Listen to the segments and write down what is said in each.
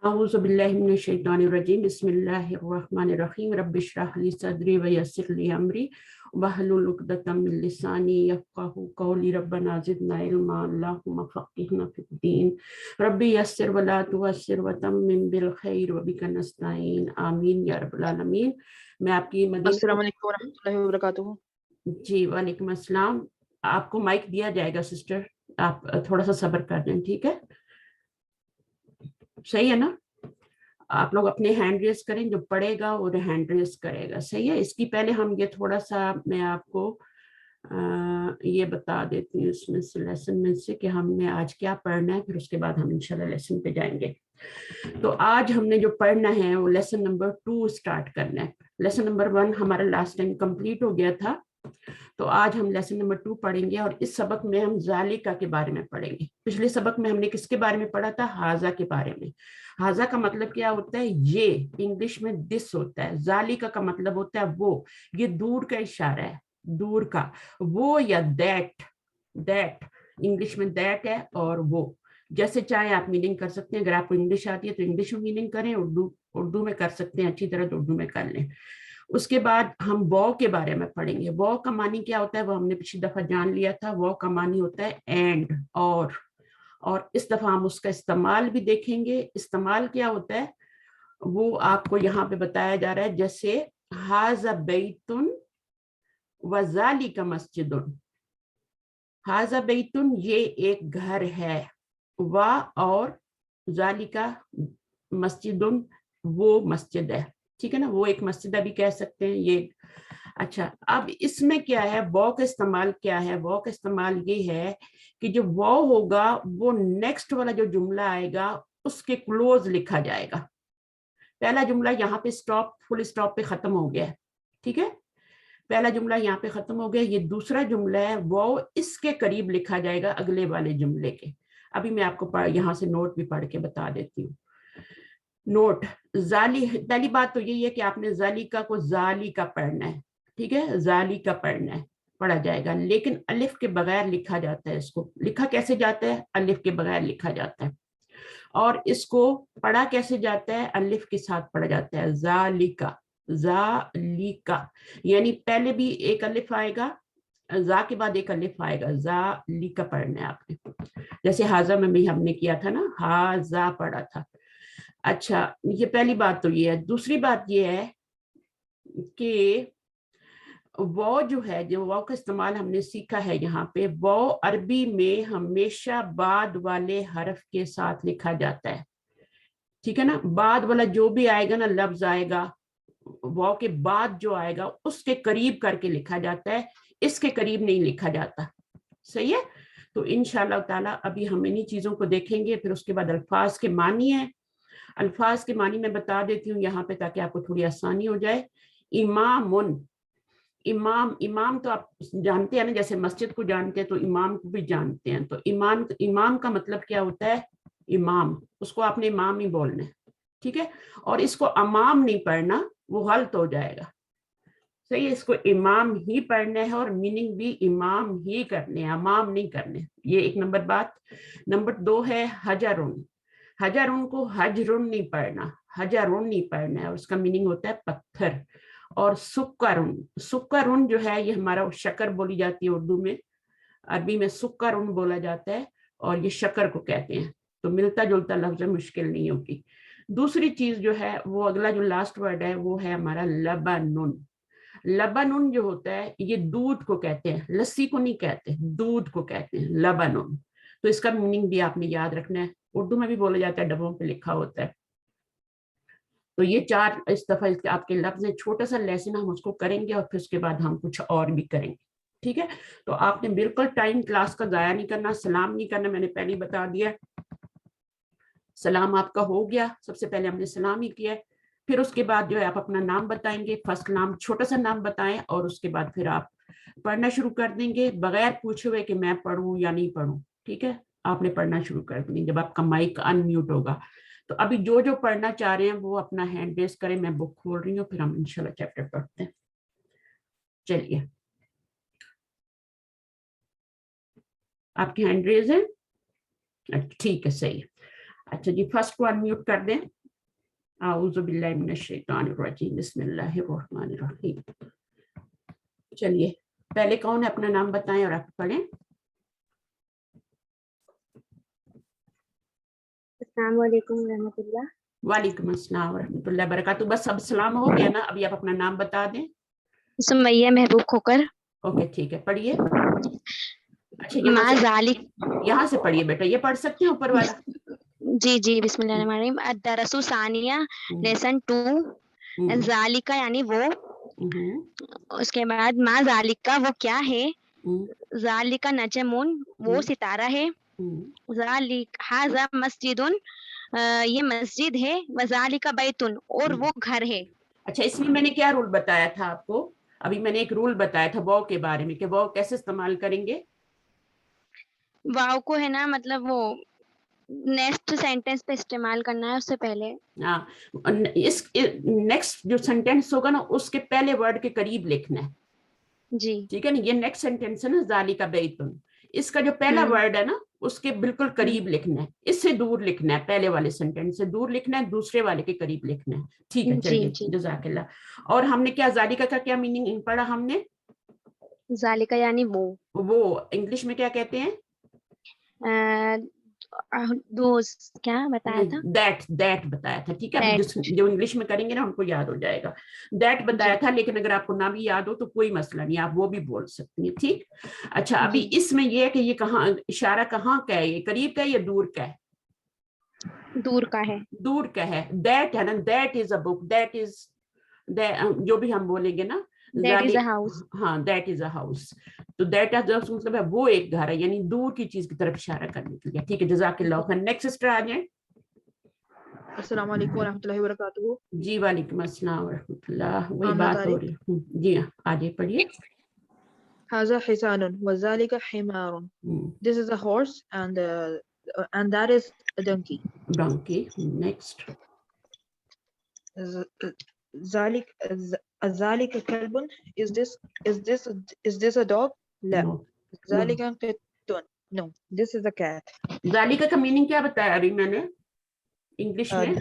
अऊज़ु बिल्लाहि मिनश शैतानिर रजीम बिस्मिल्लाहिर रहमानिर रहीम रब्बिश रह ली सदरी व यस्सिर ली अमरी वहलुल उक़दतम मिन लिसानी यफ़क़हू क़ौली रब्बना ज़िदना इल्मा अल्लाहुम्मा फ़क़्हिना फ़िद्दीन रब्बी यस्सिर व ला तुअस्सिर व तम्मिम बिल खैर व बिका नस्तईन आमीन या रब्बल आलमीन। मैं आपकी मदीना अस्सलाम वालेकुम वरहमतुल्लाहि वबरकातुहू। जी वालेकुम अस्सलाम। आपको माइक दिया जाएगा सिस्टर, आप थोड़ा सा सब्र कर लें, ठीक है? सही है ना? आप लोग अपने हैंड रेस करें, जो पढ़ेगा वो हैंड रेस करेगा, सही है। इसकी पहले हम ये थोड़ा सा मैं आपको ये बता देती हूँ इसमें से लेसन में से कि हमने आज क्या पढ़ना है, फिर उसके बाद हम इंशाल्लाह लेसन पे जाएंगे। तो आज हमने जो पढ़ना है वो लेसन नंबर 2 स्टार्ट करना है। लेसन नंबर 1 हमारा लास्ट टाइम कंप्लीट हो गया था, तो आज हम लेसन नंबर 2 पढ़ेंगे और इस सबक में हम जालिका के बारे में पढ़ेंगे। पिछले सबक में हमने किसके बारे में पढ़ा था? हाजा के बारे में। हाजा का मतलब क्या होता है? ये इंग्लिश में दिस होता है। जालिका का मतलब होता है वो, ये दूर का इशारा है, दूर का। वो या दैट, दैट इंग्लिश में दैट है और वो, जैसे चाहे आप मीनिंग कर सकते हैं। अगर आपको इंग्लिश आती है तो इंग्लिश में मीनिंग करें, उर्दू में कर सकते हैं अच्छी तरह तो उर्दू में कर लें। उसके बाद हम वो के बारे में पढ़ेंगे। वो का मानी क्या होता है वो हमने पिछली दफा जान लिया था। वो का मानी होता है एंड, और इस दफा हम उसका इस्तेमाल भी देखेंगे। इस्तेमाल क्या होता है वो आपको यहाँ पे बताया जा रहा है, जैसे हाजा बैतुन व ज़ालिका मस्जिदुन। हाजा बैतुन ये एक घर है, व और ज़ालिका मस्जिदुन वो मस्जिद है, ठीक है ना। वो एक मस्जिद भी कह सकते हैं ये। अच्छा, अब इसमें क्या है, वो का इस्तेमाल क्या है? वो का इस्तेमाल ये है कि जो वो होगा वो नेक्स्ट वाला जो जुमला आएगा उसके क्लोज लिखा जाएगा। पहला जुमला यहाँ पे स्टॉप, फुल स्टॉप पे खत्म हो गया है, ठीक है। पहला जुमला यहाँ पे खत्म हो गया। ये दूसरा जुमला है वो इसके करीब लिखा जाएगा अगले वाले जुमले के। अभी मैं आपको यहाँ से नोट भी पढ़ के बता देती हूँ। नोट, जाली, पहली बात तो यही है कि आपने जालिका को जालिका पढ़ना है, ठीक है। जालिका पढ़ना है, पढ़ा जाएगा, लेकिन अलिफ के बगैर लिखा जाता है। इसको लिखा कैसे जाता है? अलिफ के बगैर लिखा जाता है। और इसको पढ़ा कैसे जाता है? अलिफ के साथ पढ़ा जाता है। जालिका, जालिका, यानी पहले भी एक अलिफ आएगा, जा के बाद एक अलिफ आएगा। जालिका पढ़ना है आपने, जैसे हाजा में भी हमने किया था ना, हाजा पढ़ा था। अच्छा, ये पहली बात तो ये है। दूसरी बात ये है कि वो जो है, जो वो का इस्तेमाल हमने सीखा है यहाँ पे, वो अरबी में हमेशा बाद वाले हरफ के साथ लिखा जाता है, ठीक है ना। बाद वाला जो भी आएगा ना, लफ्ज आएगा, वो के बाद जो आएगा उसके करीब करके लिखा जाता है, इसके करीब नहीं लिखा जाता, सही है। तो इंशाल्लाह ताला अभी हम इन्हीं चीजों को देखेंगे। फिर उसके बाद अल्फाज के मानी है। अल्फाज के मानी मैं बता देती हूँ यहाँ पे ताकि आपको थोड़ी आसानी हो जाए। इमामुन, इमाम, इमाम तो आप जानते हैं ना, जैसे मस्जिद को जानते हैं तो इमाम को भी जानते हैं। तो इमाम, इमाम का मतलब क्या होता है? इमाम, उसको आपने इमाम ही बोलना है, ठीक है। और इसको अमाम नहीं पढ़ना, वो गलत हो जाएगा, सही है। इसको इमाम ही पढ़ना है और मीनिंग भी इमाम ही करने हैं, अमाम नहीं करने। ये एक नंबर बात। नंबर 2 है हजरुन। हजरुन को हजरुन नहीं पढ़ना, हजरुन नहीं पढ़ना है, और उसका मीनिंग होता है पत्थर। और सुक्करुन, सुक्करुन जो है ये हमारा शक्कर बोली जाती है उर्दू में, अरबी में सुक्करुन बोला जाता है और ये शक्कर को कहते हैं। तो मिलता जुलता लफ्ज, मुश्किल नहीं होगी। दूसरी चीज जो है वो अगला जो लास्ट वर्ड है वो है हमारा लबनुन। लबनुन जो होता है ये दूध को कहते हैं, लस्सी को नहीं कहते, दूध को कहते हैं लबनुन। तो इसका मीनिंग भी आपने याद रखना है, उर्दू में भी बोला जाता है, डब्बों पे लिखा होता है। तो ये 4 इस दफा आपके लफ्ज है। छोटा सा लेसन हम उसको करेंगे और फिर उसके बाद हम कुछ और भी करेंगे, ठीक है। तो आपने बिल्कुल टाइम क्लास का जाया नहीं करना, सलाम नहीं करना, मैंने पहले ही बता दिया। सलाम आपका हो गया, सबसे पहले हमने सलाम ही किया है। फिर उसके बाद जो है आप अपना नाम बताएंगे, फर्स्ट नाम, छोटा सा नाम बताएं, और उसके बाद फिर आप पढ़ना शुरू कर देंगे बगैर पूछे हुए कि मैं पढ़ूं या नहीं पढ़ूं, ठीक है। आपने पढ़ना शुरू कर देंगे जब आपका माइक अनम्यूट होगा। तो अभी जो जो पढ़ना चाह रहे हैं वो अपना हैंड रेस करें, मैं बुक खोल रही हूँ, फिर हम इंशाल्लाह चैप्टर पढ़ते हैं। चलिए, आपकी हैंड रेस है, ठीक है, सही है। अच्छा जी, फर्स्ट को अनम्यूट कर दें. आऊज़ु बिल्लाहि मिनश शैतानिर रजीम, बिस्मिल्लाहिर रहमानिर रहीम. चलिए, पहले कौन है अपना नाम बताएं और आप पढ़ें. अस्सलाम वालेकुम रहमतुल्लाह. वालेकुम अस्सलाम रहमतुल्लाह बरकातहू. बस अब सलाम हो गया ना, अभी आप अपना नाम बता दें. सुमैया महबूब खोकर. ओके ठीक है, पढ़िए. अच्छा मा जालिक. यहाँ से पढ़िए बेटा, ये पढ़ सकते हैं ऊपर वाला. जी जी, बिस्मिल्लाहिर्रहमानिर्रहीम. अद-दरसु सानिया, लेसन 2. जालिका यानी वो. उसके बाद मा जालिका वो क्या है. जालिका नजमुन वो सितारा है. जालिक हाजा मस्जिदुन ये मस्जिद है. वजालिका बैतुन और वो घर है. अच्छा, इसमें मैंने क्या रूल बताया था आपको. अभी मैंने एक रूल बताया था वाव के बारे में कि वाव कैसे इस्तेमाल करेंगे. वाव को है ना, मतलब वो नेक्स्ट सेंटेंस पे इस्तेमाल करना है, उससे पहले. हाँ, इस नेक्स्ट जो सेंटेंस होगा ना उसके पहले वर्ड के करीब लिखना है. जी ठीक है ना. ये नेक्स्ट सेंटेंस है ना, जालिका बैतुन. इसका जो पहला वर्ड है ना उसके बिल्कुल करीब लिखना है. इससे दूर लिखना है, पहले वाले सेंटेंस से दूर लिखना है, दूसरे वाले के करीब लिखना है. ठीक है, चलिए, जज़ाकल्लाह. और हमने क्या जालिका का क्या मीनिंग पढ़ा हमने. जालिका यानी वो इंग्लिश में क्या कहते हैं. क्या बताया था. दैट बताया था. ठीक है, जो इंग्लिश में करेंगे ना उनको याद हो जाएगा. दैट बताया था, लेकिन अगर आपको ना भी याद हो तो कोई मसला नहीं, आप वो भी बोल सकती हैं. ठीक. अच्छा, अभी इसमें ये है कि ये कहाँ इशारा कहाँ का है, ये करीब का है या दूर का है. दूर का है. दूर का है. दैट है ना, that is a book, that is जो भी हम बोलेंगे ना. That is a house. हाँ, दैट इज अ हाउस. तो दैट इज मतलब है वो एक घर है, यानी दूर की चीज की तरफ इशारा करने के लिए. ठीक है, जज़ाकल्लाह खैर. नेक्स्ट सिस्टर आ जाए. अस्सलाम वालेकुम रहमतुल्लाहि व बरकातहू. जी वालेकुम अस्सलाम रहमतुल्लाह. वही बात हो रही है. जी हाँ, आगे पढ़िए. हाजा हिसानुन व ज़ालिका हिमारुन. This is a horse and that is a donkey. Donkey. Next. ज़ालिका कल्बुन. Is this a dog? La. ज़ालिका क़ित्तुन. No, this is a cat. ज़ालिका का मीनिंग क्या बताया अभी मैंने इंग्लिश में.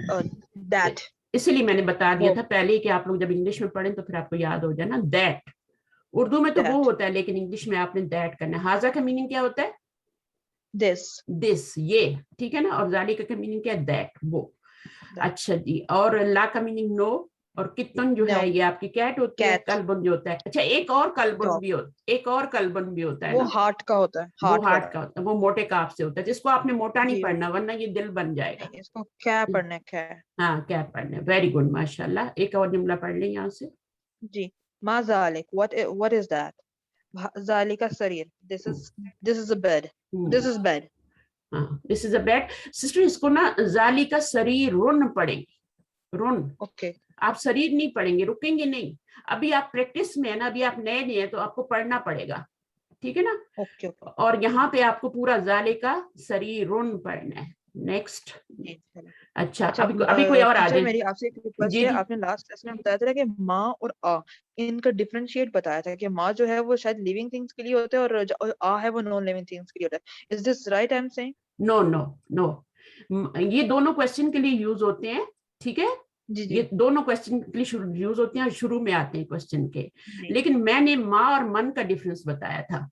That. इसलिए मैंने बता दिया था पहले कि आप लोग जब इंग्लिश में पढ़ें तो फिर आपको याद हो जाए ना. दैट उर्दू में तो वो होता है, लेकिन इंग्लिश में आपने दैट करना है. हाजा का मीनिंग क्या होता है. दिस ये. ठीक है ना. और ज़ालिका का मीनिंग क्या है. दैट वो. अच्छा जी. और ला का मीनिंग नो. और कित्तुन जो है ये आपकी कैट होती है. कल्बुन जो होता है. अच्छा, एक और कल्बुन भी होता है. वो हार्ट का होता है. वो हार्ट का होता है, वो मोटे काफ से होता है, जिसको आपने मोटा नहीं पढ़ना वरना ये दिल बन जाएगा. इसको क्या पढ़ना है. क्या. हाँ, क्या पढ़ना है. वेरी गुड, माशाल्लाह. एक और जुमला पढ़ लें यहाँ से. जी. मा ज़ालिक. What is that? ज़ालिका सरीर. This is a bed. This is bed. हाँ, this is a bed. Sister, इसको ना ज़ालिका सरीर रुन पढ़ेंगे. रुन. ओके. आप शरीर नहीं पढ़ेंगे, रुकेंगे नहीं. अभी आप प्रैक्टिस में है ना, अभी आप नए नहीं है तो आपको पढ़ना पड़ेगा. ठीक है ना. ओके. और यहाँ पे आपको पूरा ज़ालिका सरीरुन पढ़ना है. नेक्स्ट. अच्छा, अभी कोई और आ जाए. मेरी आपसे एक रिक्वेस्ट है. आपने लास्ट लेसन में बताया था कि माँ और आ इनका डिफरेंशिएट बताया था कि माँ जो है वो शायद लिविंग थिंग्स के लिए होता है और आ है वो नॉन लिविंग थिंग्स के लिए होता है. Is this right? I am saying no. ये दोनों क्वेश्चन के लिए यूज होते हैं. ठीक है. ये दोनों क्वेश्चन के लिए यूज होते हैं, शुरू में आते हैं क्वेश्चन के. लेकिन मैंने माँ और मन का डिफरेंस बताया था.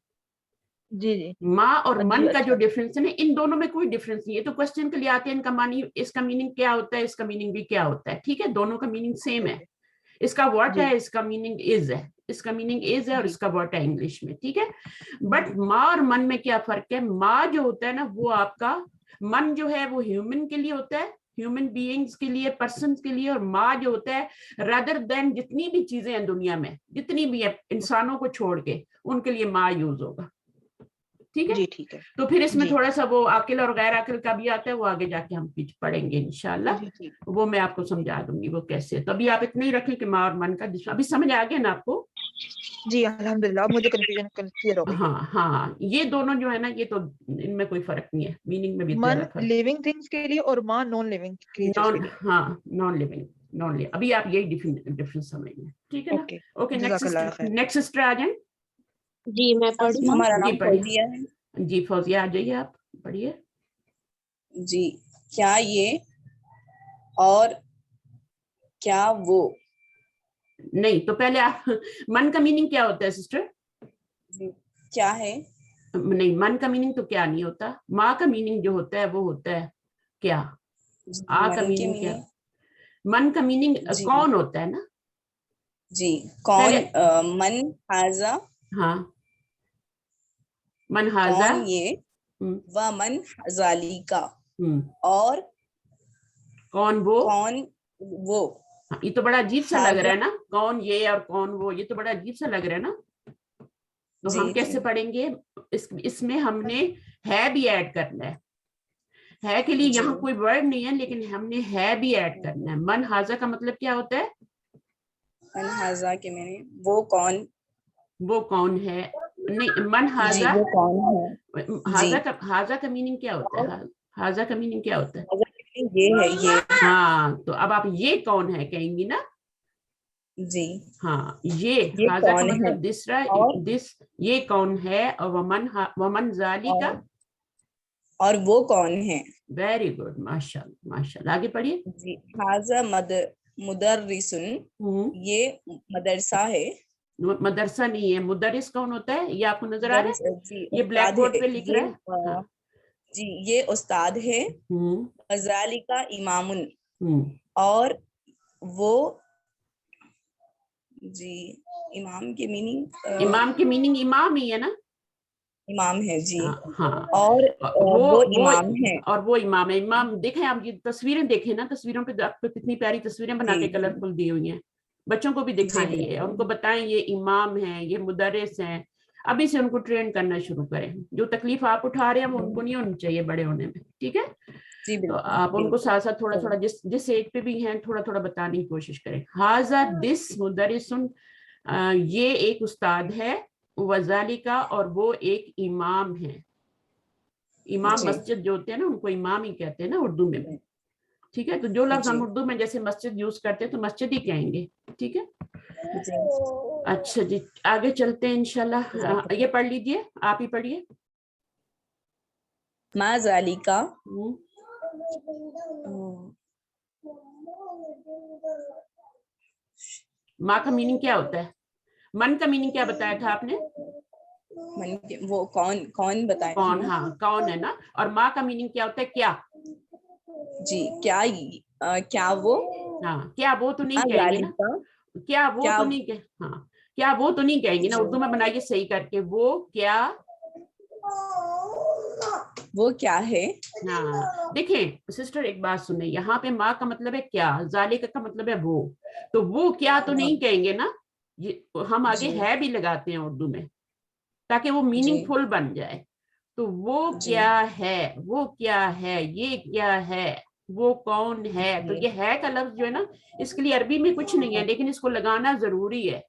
जी. माँ और मन का जो डिफरेंस है ना, इन दोनों में कोई डिफरेंस नहीं है. तो क्वेश्चन के लिए आते हैं, इसका मीनिंग क्या होता है, इसका मीनिंग भी क्या होता है. ठीक है, दोनों का मीनिंग सेम है. इसका व्हाट है, इसका मीनिंग इज है. इसका मीनिंग इज है और इसका व्हाट है इंग्लिश में. ठीक है. बट माँ और मन में क्या फर्क है. माँ जो होता है ना वो आपका, मन जो है वो ह्यूमन के लिए होता है, ह्यूमन बीइंग्स के लिए, पर्सन के लिए. और माँ जो होता है रादर देन जितनी भी चीजें हैं दुनिया में, जितनी भी है इंसानों को छोड़ के, उनके लिए माँ यूज होगा. ठीक है. जी ठीक है. तो फिर इसमें थोड़ा सा वो अकिल और गैर अकिल का भी आता है, वो आगे जाके हम पढ़ेंगे इंशाल्लाह. वो मैं आपको समझा दूंगी वो कैसे. तो अभी आप इतना ही रखें कि माँ और मन का. अभी समझ आ गया ना आपको. जी अल्हम्दुलिल्लाह, मुझे कंफ्यूजन क्लियर हो गई. हाँ, ये दोनों जो है ना, ये तो इनमें कोई फर्क नहीं है. मीनिंग में भी मन लिविंग थिंग्स के लिए और माँ नॉन लिविंग क्रिएचर्स के लिए. हाँ, नॉन लिविंग. अभी आप यही डिफरेंस समझिए. ठीक है ना. ओके. नेक्स्ट सिस्टर आ जाए. जी मैं पढ़ी. हमारा नाम फौजिया है. जी फौजिया आ जाइए, आप पढ़िए. जी. کیا یہ اور کیا وہ. نہیں تو پہلے آپ من کا میننگ کیا ہوتا ہے سسٹر؟ کیا ہے. نہیں من کا میننگ تو کیا نہیں ہوتا. ماں کا میننگ جو ہوتا ہے وہ ہوتا ہے کیا. آ کا میننگ کیا. من کا میننگ کون ہوتا ہے نا. جی کون. من ہاذا. ہاں من ہاذا. کون یہ. و من ذالکا. اور کون وہ. کون وہ. یہ تو بڑا عجیب سا لگ رہا ہے نا. کون یہ اور کون وہ, یہ تو بڑا عجیب سا لگ رہا ہے نا. تو ہم کیسے پڑھیں گے. اس میں ہم نے ہے بھی ایڈ کرنا ہے. ہے کے لیے یہاں کوئی ورڈ نہیں ہے لیکن ہم نے ہے بھی ایڈ کرنا ہے. من ہاذا کا مطلب کیا ہوتا ہے. من ہاذا کے میں نے وہ کون. وہ کون ہے. نہیں من ہاذا. وہ کون ہے. ہاذا کا میننگ کیا ہوتا ہے. ہاذا کا میننگ کیا ہوتا ہے. یہ ہے یہ. ہاں تو اب آپ یہ کون ہے کہیں گی نا. جی ہاں یہ ہاذا کا مطلب دس یہ کون ہے. اور ومن ذالکا. اور وہ کون ہے. ویری گڈ ماشاء اللہ ماشاء اللہ. آگے پڑھیے. جی ہاذا مدرسن. یہ مدرسہ ہے. مدرسہ نہیں ہے. مدرس کون ہوتا ہے یہ آپ کو نظر آ رہا ہے. یہ بلیک بورڈ پہ لکھ رہا ہے. جی یہ استاد ہے. ذالکا امام. اور وہ. جی امام کی میننگ. امام کی میننگ امام ہی ہے نا. امام ہے جی. ہاں اور وہ امام ہے. اور وہ امام ہے. امام دیکھیں آپ یہ تصویریں دیکھیں نا. تصویروں پہ آپ کو کتنی پیاری تصویریں بنا کے کلرفل دی ہوئی ہیں. بچوں کو بھی دکھائیں یہ. ان کو بتائیں یہ امام ہیں یہ مدرس ہیں. ابھی سے ان کو ٹرین کرنا شروع کریں. جو تکلیف آپ اٹھا رہے ہیں وہ ان کو نہیں ہونی چاہیے بڑے ہونے میں. ٹھیک ہے. تو آپ ان کو ساتھ ساتھ تھوڑا تھوڑا جس ایج پہ بھی ہیں تھوڑا تھوڑا بتانے کی کوشش کریں. ہاذا دس مدرسن. یہ ایک استاد ہے. وذالکا اور وہ ایک امام ہے. امام مسجد جو ہوتے ہیں نا ان کو امام ہی کہتے ہیں نا اردو میں. ٹھیک ہے. تو جو لفظ ہم اردو میں جیسے مسجد یوز کرتے ہیں تو مسجد ہی کہیں گے. ٹھیک ہے. اچھا جی آگے چلتے ہیں انشاءاللہ. یہ پڑھ لیجیے. آپ ہی پڑھیے. ما ذالکا. ماں کا میننگ کیا ہوتا ہے. من کا میننگ کیا بتایا تھا آپ نے. وہ کون بتایا. کون. ہاں کون ہے نا. اور ماں کا میننگ کیا ہوتا ہے کیا. جی کیا وہ. ہاں کیا وہ تو نہیں کہیں گے نا. کیا وہ تو نہیں کہ. ہاں کیا وہ تو نہیں کہیں گے نا. اردو میں بنائیے صحیح کر کے. وہ کیا. وہ کیا ہے. ہاں دیکھیں سسٹر ایک بات سنیں. یہاں پہ ماں کا مطلب ہے کیا. ذالکا کا مطلب ہے وہ. تو وہ کیا تو نہیں کہیں گے نا. ہم آگے ہے بھی لگاتے ہیں اردو میں تاکہ وہ میننگ فل بن جائے. تو وہ کیا ہے. وہ کیا ہے. یہ کیا ہے. وہ کون ہے. تو یہ ہے کا لفظ جو ہے نا اس کے لیے عربی میں کچھ نہیں ہے لیکن اس کو لگانا ضروری ہے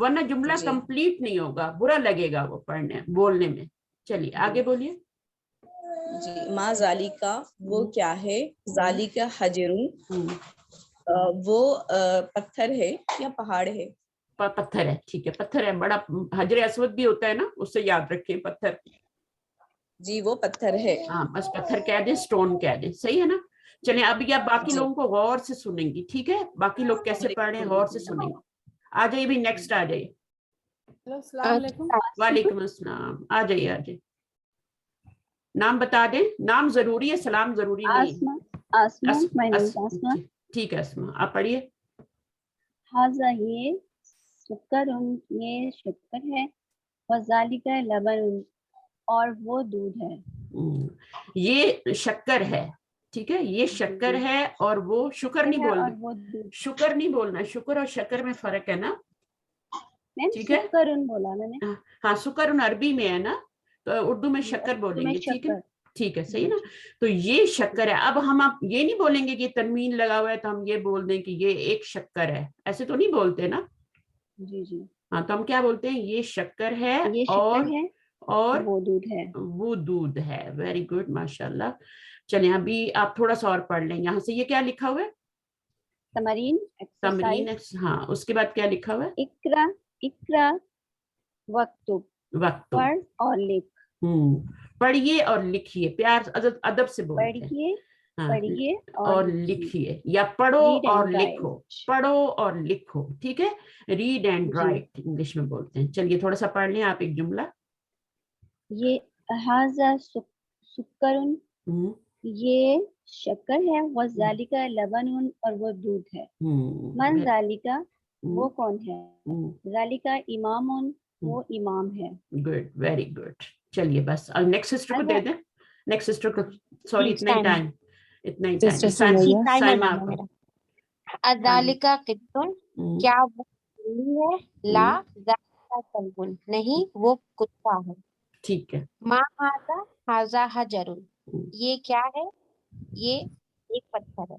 ورنہ جملہ کمپلیٹ نہیں ہوگا. برا لگے گا وہ پڑھنے بولنے میں. چلیے آگے بولیے. جی ما ذالکا وہ کیا ہے. ذالکا حجرن. وہ پتھر ہے یا پہاڑ ہے. پتھر ہے. ٹھیک ہے پتھر ہے. بڑا حجر اسود بھی ہوتا ہے نا اس سے یاد رکھیں پتھر. جی وہ پتھر ہے. ہاں بس پتھر کہہ دیں. اسٹون کہہ دیں. صحیح ہے نا. چلیں اب یہ باقی لوگوں کو غور سے سنیں گی. ٹھیک ہے. باقی لوگ کیسے پڑھ رہے ہیں غور سے سنیں گی. آ جائیے بھی نیکسٹ آ جائیے. السلام علیکم. وعلیکم السلام. آ جائیے آ جائیے. نام بتا دیں. نام ضروری ہے سلام ضروری نہیں. ٹھیک ہے اسما آپ پڑھیے. ہاذا یہ شکر یہ شکر ہے. وذالک لبن اور وہ دودھ ہے. یہ شکر ہے. ٹھیک ہے. یہ شکر ہے اور وہ شکر نہیں بولنا. شکر نہیں بولنا. شکر اور شکر میں فرق ہے نا. ٹھیک ہے. بولا میں نے. ہاں شکر عربی میں ہے نا تو اردو میں شکر بولیں گے. ٹھیک ہے. ٹھیک ہے صحیح نا. تو یہ شکر ہے. اب ہم آپ یہ نہیں بولیں گے کہ تنوین لگا ہوا ہے تو ہم یہ بول دیں کہ یہ ایک شکر ہے. ایسے تو نہیں بولتے نا. جی جی. ہاں تو ہم کیا بولتے ہیں. یہ شکر ہے اور وہ دودھ ہے. وہ دودھ ہے. ویری گڈ ماشاء اللہ. چلیں ابھی آپ تھوڑا سا اور پڑھ لیں. یہاں سے یہ کیا لکھا ہوا ہے. تمرین. ہاں اس کے بعد کیا لکھا ہوا ہے. اقرا وقت پڑھ اور لکھ. पढ़िए और लिखिए, प्यार अदब से बोलते हैं। पढ़िए, हाँ, पढ़िए और लिखिए, या पढ़ो Read and और write. लिखो, पढ़ो और लिखो, ठीक है, रीड एंड जी। राइट इंग्लिश में बोलते हैं। चलिए थोड़ा सा पढ़ लें आप एक जुमला। ये हाजा सुक्करुन, ये शक्कर है, वो जालिका लबनुन, और वो दूध है। मन जालिका, वो कौन है? जालिका इमामुन, वो इमाम है। Good, very good. चलिए बस अब नेक्स्ट सिस्टर को दे दें, नेक्स्ट सिस्टर को, सॉरी इतना ही टाइम, इतना ही टाइम। साइमा आपको। अदालिका कित्तुन, क्या वो बिल्ली है? ला जालिका कल्बुन, नहीं वो कुत्ता है। ठीक है। मा हाजा, हाजा हजरुन, ये क्या है? ये एक पत्थर है।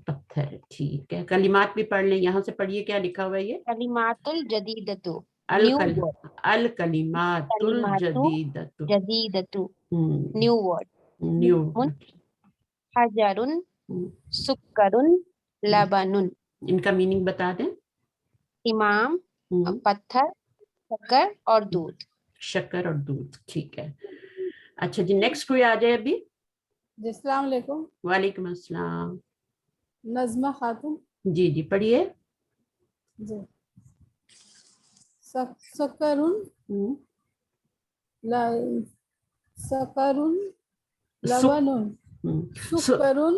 पत्थर है, ठीक है। कलिमात भी पढ़ लें, यहाँ से पढ़िए क्या लिखा हुआ है ये। कलिमातुल जदीदतु, अल कलिमातुल जदीदतु, जदीदतु, न्यू वर्ड। न्यू। हजरुन, सुक्करुन, लबनुन। इनका मीनिंग बता दें। इमाम, पत्थर, शक्कर और दूध। शक्कर और दूध, ठीक है। अच्छा जी, नेक्स्ट कोई आ जाए अभी। अस्सलाम वालेकुम। वालेकुम अस्सलाम। नज़मा खातून। जी जी पढ़िए। जी। सकरुन, सकरुन लबनुन, सुकरुन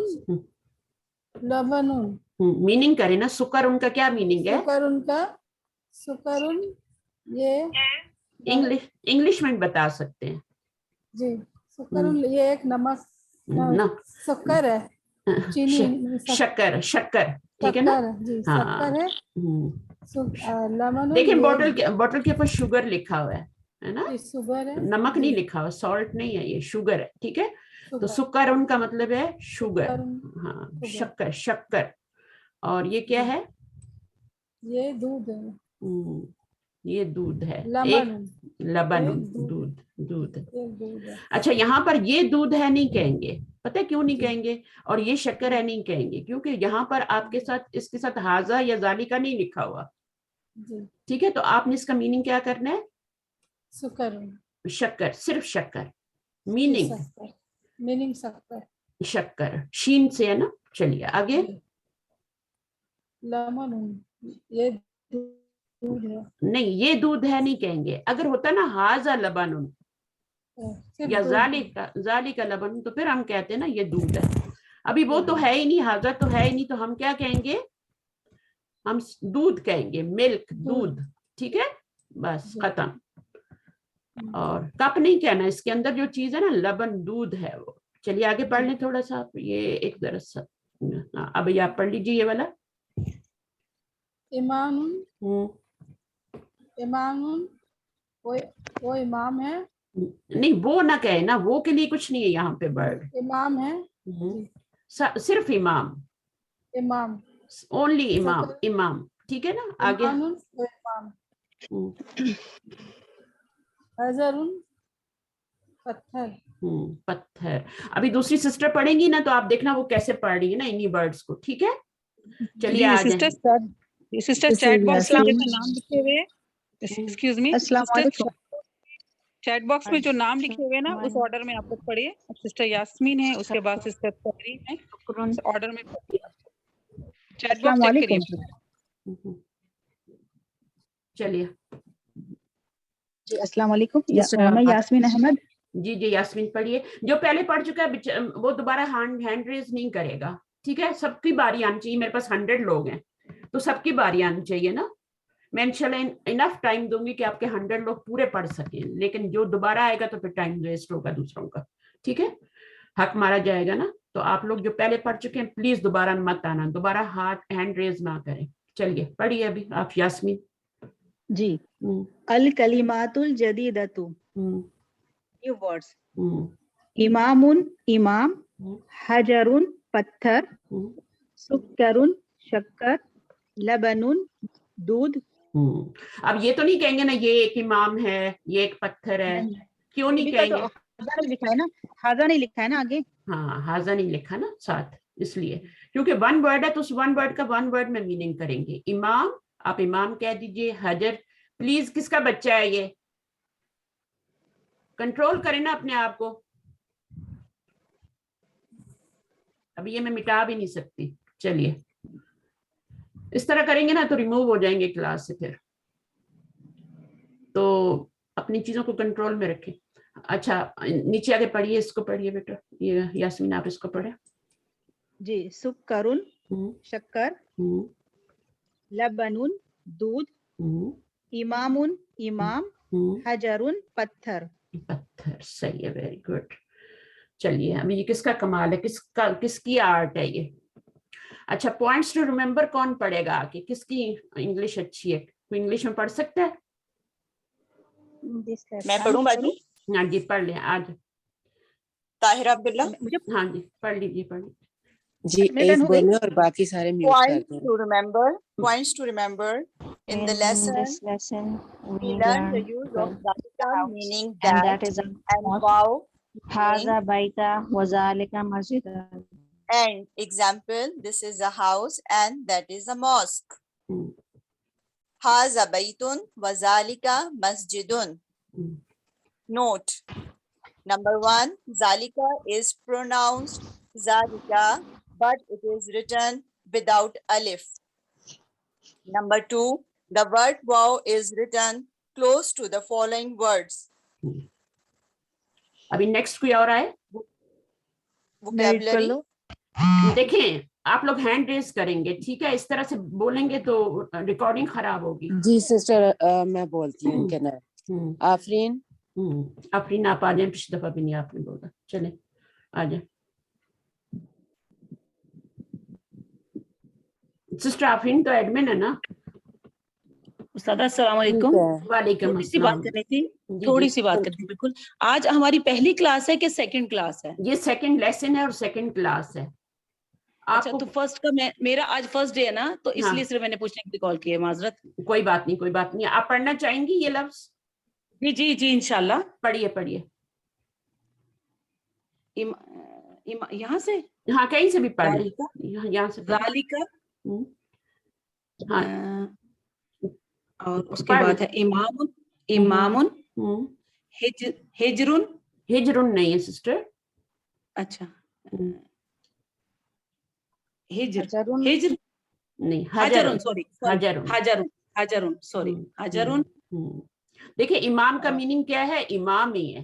लबनुन। मीनिंग करें ना, सुकर उनका क्या मीनिंग है? सुकरुन ये इंग्लिश में बता सकते हैं जी। सुकरुन ये एक नमक, शक्कर है, चीनी, शक्कर, शक्कर, ठीक है ना? जी, हाँ। शक्कर है। देखिए बोतल के ऊपर शुगर लिखा हुआ है ना? शुगर है, नमक नहीं लिखा हुआ, सॉल्ट नहीं है, ये शुगर है, ठीक है। तो सुकर उनका मतलब है शुगर, हाँ, शक्कर, शक्कर। और ये क्या है? ये दूध है। ये दूध है, लबन, दूध, दूध। अच्छा, यहाँ पर ये दूध है नहीं कहेंगे, पता है क्यों नहीं कहेंगे? और ये शक्कर है नहीं कहेंगे, क्योंकि यहाँ पर आपके साथ, इसके साथ हाजा या जालिका नहीं लिखा हुआ, ठीक है। तो आपने इसका मीनिंग क्या करना है? शक्कर, सिर्फ शक्कर। मीनिंग शक्कर, शीन से है ना। चलिए आगे। ये दूध है नहीं, ये दूध है नहीं कहेंगे। अगर होता ना हाजा लबनुन या जालिका लबनुन, तो फिर हम कहते हैं ना ये दूध है। अभी वो तो है ही नहीं, हाजा तो है ही नहीं, तो हम क्या कहेंगे? हम दूध कहेंगे, मिल्क, दूध, ठीक है, बस खत्म। और कप नहीं कहना, इसके अंदर जो चीज है ना, लबन, दूध है वो। चलिए आगे पढ़ लें थोड़ा सा, ये एक दरस सा। अब ये आप पढ़ लीजिए ये वाला। इमामुन वो इमाम है। नहीं, वो ना कहे ना, वो के लिए कुछ नहीं है यहाँ पे वर्ड। इमाम है, सिर्फ इमाम, ओनली इमाम, इमाम, ठीक है ना। आगे हजरुन पत्थर, पत्थर। अभी दूसरी सिस्टर पढ़ेंगी ना, तो आप देखना वो कैसे पढ़ रही है ना इन्हीं वर्ड्स को, ठीक है। चलिए आ जाए। सिस्टर चैट बॉक्स में जो नाम लिखे हुए, एक्सक्यूज मी, चैट बॉक्स में जो नाम लिखे हुए ना, उस ऑर्डर में आप लोग पढ़िए। सिस्टर यास्मीन है, उसके बाद सिस्टर तहरीन है, उस ऑर्डर में पढ़िए। चैट बॉक्स चेक करिए। चलिए जी, अस्सलाम वालेकुम। मैं यास्मीन अहमद। जी जी यास्मीन पढ़िए। जो पहले पढ़ चुका है वो दोबारा हैंड रेज नहीं करेगा, ठीक है। सबकी बारी आनी चाहिए, मेरे पास 100 लोग हैं, तो सबकी बारी आनी चाहिए ना। मैं इंशाल्लाह इनफ टाइम दूंगी कि आपके 100 लोग पूरे पढ़ सकें, लेकिन जो दोबारा आएगा तो फिर टाइम वेस्ट होगा दूसरों का, ठीक है। हक मारा जाएगा ना। तो आप लोग जो पहले पढ़ चुके हैं प्लीज दोबारा मत आना, दोबारा हैंड रेज ना करें। चलिए पढ़िए अभी आप यास्मीन जी। अल कलिमातुल जदीदतु, न्यू वर्ड्स। इमामुन इमाम, हजरुन पत्थर, सुक्करुन शक्कर, लबनुन दूध। अब ये तो नहीं कहेंगे ना ये एक इमाम है, ये एक पत्थर है, क्यों नहीं कहेंगे? तो हाजा नहीं लिखा है ना, हाजा नहीं लिखा है ना आगे। हाँ, हाजा नहीं लिखा ना साथ, इसलिए क्योंकि वन वर्ड है तो उस वन वर्ड का वन वर्ड में मीनिंग करेंगे। इमाम, आप इमाम कह दीजिए। हजर, प्लीज किसका बच्चा है ये? कंट्रोल करें ना अपने आप को। अभी ये मैं मिटा भी नहीं सकती। चलिए इस तरह करेंगे ना तो रिमूव हो जाएंगे क्लास से फिर, तो अपनी चीजों को कंट्रोल में रखें। अच्छा नीचे आगे पढ़िए, इसको पढ़िए बेटा, ये यास्मीन आप इसको पढ़े। जी, सुक्करुन शक्कर, लबनुन दूध, इमामुन इमाम, हजरुन पत्थर। पत्थर, सही है, वेरी गुड। चलिए अभी ये किसका कमाल है, किसकी आर्ट है ये। अच्छा पॉइंट्स टू रिमेम्बर कौन पढ़ेगा आके, किसकी इंग्लिश अच्छी है, कोई इंग्लिश में पढ़ सकता है? मैं पढ़ूं बाजी? हाँ जी पढ़ लें आज। ताहिरा अब्दुल्ला। हाँ जी पढ़ लीजिए, पढ़ लीजिए जी। एक बोलने और बाकी सारे म्यूट कर दें। Points to remember. In the lesson, we learned the use of zalika, meaning that, and wow, Haza baita wa zalika masjidan. and example, this is a house and that is a mosque. Haza baitun wa zalika masjidun. Note, number 1, zalika is pronounced zalika, but it is written without alif. Number 2, the word wow is written close to the following words. अभी next कोई और आए? Vocabulary. देखें आप लोग hand raise करेंगे, ठीक है? इस तरह से बोलेंगे तो रिकॉर्डिंग खराब होगी। जी सिस्टर मैं बोलती हूँ इनके नाम। आफरीन। आफरीन आप आ जाए, पिछली दफा भी नहीं आपने बोला। चले आ जाए सिस्टर आफरीन तो एडमिन है ना? उस्ताद अस्सलाम वालेकुम। वालेकुम थोड़ी सी बात करनी थी, थोड़ी सी बात करनी थी। बिल्कुल आज हमारी पहली क्लास है कि सेकंड क्लास है? ये सेकंड लेसन है और सेकंड क्लास है। अच्छा तो फर्स्ट का मेरा आज फर्स्ट डे है ना, तो इसलिए सिर्फ मैंने पूछने के लिए कॉल किया, माजरत। कोई बात नहीं, कोई बात नहीं। आप पढ़ना चाहेंगी ये लफ्ज? जी जी जी इंशाल्लाह। पढ़िए पढ़िए। यहाँ से? हाँ कहीं से भी पढ़ लें, यहाँ से। ज़ालिका। हाँ और उसके बाद है इमामुन, इमामुन, हिजरुन। हिजरुन नहीं है सिस्टर। अच्छा हिजर, हिजर नहीं, हजरुन, सॉरी हजरुन, हजरुन, हजरुन, सॉरी हजरुन। देखिए इमाम का मीनिंग क्या है? इमाम ही है,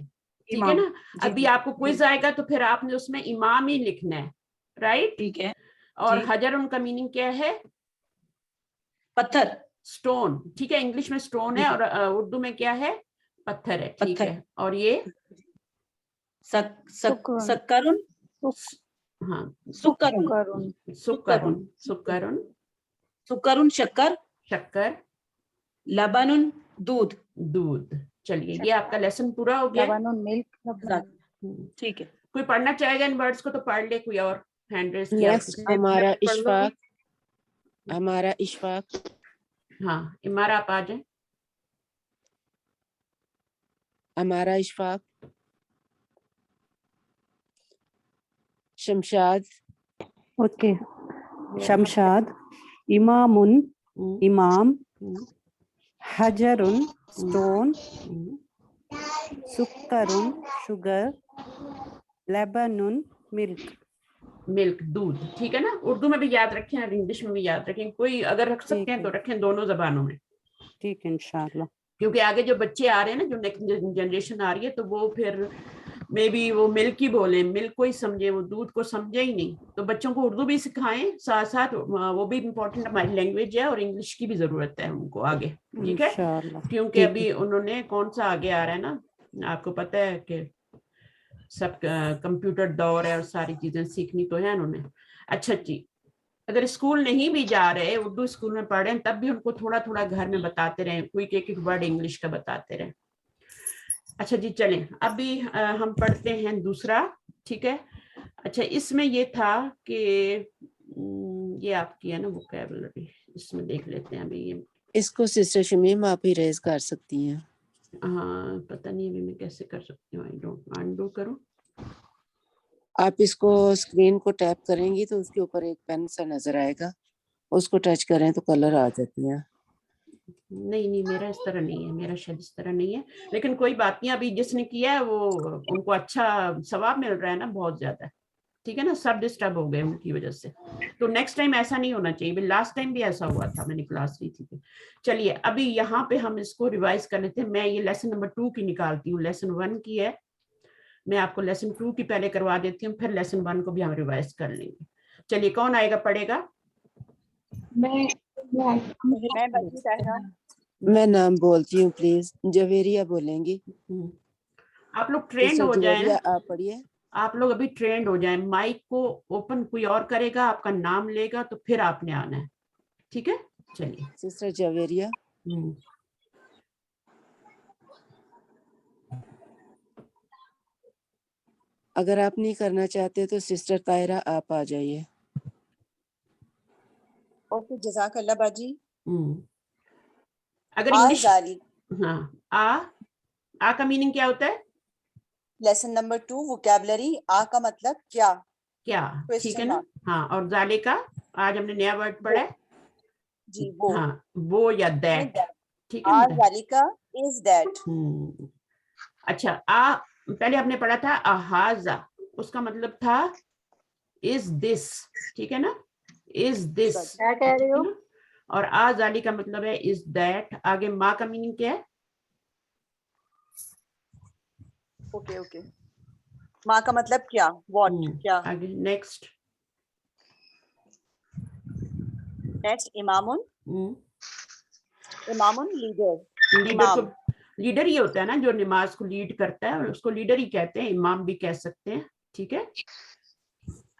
ठीक है ना? अभी आपको क्विज आएगा तो फिर आपने उसमें इमाम ही लिखना है, राइट? ठीक है। और हजरुन का मीनिंग क्या है? पत्थर, स्टोन, ठीक है? इंग्लिश में स्टोन है और उर्दू में क्या है? पत्थर है, ठीक है? और ये सक्करुन, हाँ सुक्करुन, सुक्करुन, सुक्करुन, सुक्करुन शक्कर, शक्कर, लबनुन दूध, दूध। चलिए ये आपका लेसन पूरा हो गया। लबनुन मिल्क। ठीक है। कोई पढ़ना चाहेगा इन वर्ड्स को तो पढ़ ले, कोई और हैंड रेज किया। हमारा इशफाक, हमारा इशफाक। हाँ इमारा आप आ जाए। हमारा इशफाक, शमशाद। ओके शमशाद, इमामुन इमाम, हजरुन स्टोन, सुक्करुन शुगर, लेबनुन मिल्क। मिल्क दूध, ठीक है ना? उर्दू में भी याद रखें और इंग्लिश में भी याद रखें, कोई अगर रख सकते हैं तो रखें दोनों जबानों में, ठीक है इंशाल्लाह। क्योंकि आगे जो बच्चे आ रहे हैं ना, जो नेक्स्ट जनरेशन आ रही है, तो वो फिर मे बी वो मिल्क ही बोले, मिल्क को ही समझे, वो दूध को समझे ही नहीं। तो बच्चों को उर्दू भी सिखाएं साथ साथ, वो भी इम्पोर्टेंट हमारी लैंग्वेज है और इंग्लिश की भी जरूरत है उनको आगे, ठीक है? क्योंकि अभी उन्होंने कौन सा आगे आ रहा है ना, आपको पता है कि सब कंप्यूटर दौर है और सारी चीजें सीखनी तो है उन्होंने। अच्छा जी, अगर स्कूल नहीं भी जा रहे, उर्दू स्कूल में पढ़ रहे हैं, तब भी उनको थोड़ा थोड़ा घर में बताते रहे, कोई एक एक वर्ड इंग्लिश का बताते रहे। अच्छा जी चलें, अभी हम पढ़ते हैं दूसरा, ठीक है? अच्छा इसमें ये था कि ये आपकी है ना वोकैबुलरी, इसमें देख लेते हैं अभी ये। इसको सिस्टर शमीम आप ही रेज कर सकती हैं। हाँ पता नहीं अभी मैं कैसे कर सकती हूँ, आई डोंट अनडू करूँ। आप इसको स्क्रीन को टैप करेंगी तो उसके ऊपर एक पेन सा नजर आएगा, उसको टच करें तो कलर आ जाती है। नहीं नहीं मेरा इस तरह नहीं है, मेरा शायद इस तरह नहीं है, लेकिन कोई बात नहीं। अभी जिसने किया है वो उनको अच्छा सवाब मिल रहा है ना, बहुत ज्यादा। ठीक है ना, सब डिस्टर्ब हो गए उनकी वजह से। तो नेक्स्ट टाइम ऐसा नहीं होना चाहिए, लास्ट टाइम भी ऐसा हुआ था, मैंने क्लास ली थी। चलिए अभी यहाँ पे हम इसको रिवाइज कर लेते हैं। मैं ये लेसन नंबर 2 की निकालती हूँ, लेसन 1 की है, मैं आपको लेसन 2 की पहले करवा देती हूँ, फिर लेसन 1 को भी हम रिवाइज कर लेंगे। चलिए कौन आएगा पढ़ेगा? मैं नाम बोलती हूँ प्लीज, जवेरिया बोलेंगी। आप लोग ट्रेंड हो जाए, आप पढ़िए। आप लोग अभी ट्रेंड हो जाए, माइक को ओपन कोई और करेगा, आपका नाम लेगा तो फिर आपने आना है, ठीक है? चलिए सिस्टर जवेरिया। अगर आप नहीं करना चाहते तो सिस्टर तायरा आप आ जाइए। ओके, जज़ाकल्लाह बाजी। अगर इंग्लिश, हाँ, आ का मीनिंग क्या होता है? लेसन नंबर 2 वोकैबुलरी, आ का मतलब क्या, ठीक है ना? हाँ, और जालिका आज हमने नया वर्ड पढ़ा है जी, वो, हाँ, वो या दैट, ठीक है आ ना? जालिका इज दैट। अच्छा, आ पहले हमने पढ़ा था अहाजा, उसका मतलब था इज दिस, ठीक है ना? इज दिस, क्या कह रहे हो? और आ जाली का मतलब है इज दैट। आगे माँ का मीनिंग क्या है? ओके ओके, माँ का मतलब क्या, व्हाट, क्या। आगे नेक्स्ट इमामुन, इमामुन लीडर, लीडर को, लीडर ये होता है ना जो नमाज को लीड करता है, और उसको लीडर ही कहते हैं, इमाम भी कह सकते हैं, ठीक है?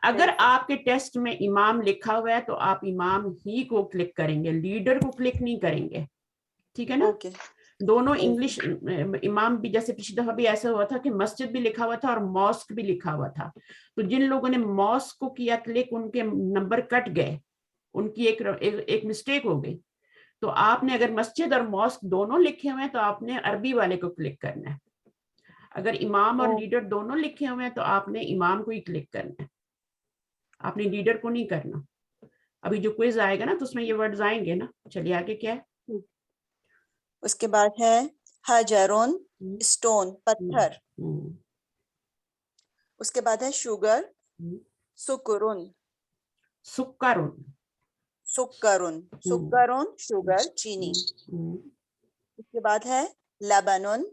अगर आपके टेस्ट में इमाम लिखा हुआ है तो आप इमाम ही को क्लिक करेंगे, लीडर को क्लिक नहीं करेंगे, ठीक है ना? दोनों इंग्लिश इमाम भी, जैसे पिछली दफा भी ऐसा हुआ था कि मस्जिद भी लिखा हुआ था और मॉस्क भी लिखा हुआ था, तो जिन लोगों ने मॉस्क को किया क्लिक उनके नंबर कट गए, उनकी एक मिस्टेक हो गई। तो आपने अगर मस्जिद और मॉस्क दोनों लिखे हुए हैं तो आपने अरबी वाले को क्लिक करना है। अगर इमाम और लीडर दोनों लिखे हुए हैं तो आपने इमाम को ही क्लिक करना है, आपने लीडर को नहीं करना। अभी जो क्विज आएगा ना तो उसमें ये वर्ड्स आएंगे ना। चलिए आगे क्या है? उसके बाद है हजरुन, स्टोन, पत्थर। उसके बाद है शुगर, सुकरुन, सुक्करुन, सुक्करुन, सुक्करुन शुगर, चीनी। उसके बाद है लबनुन,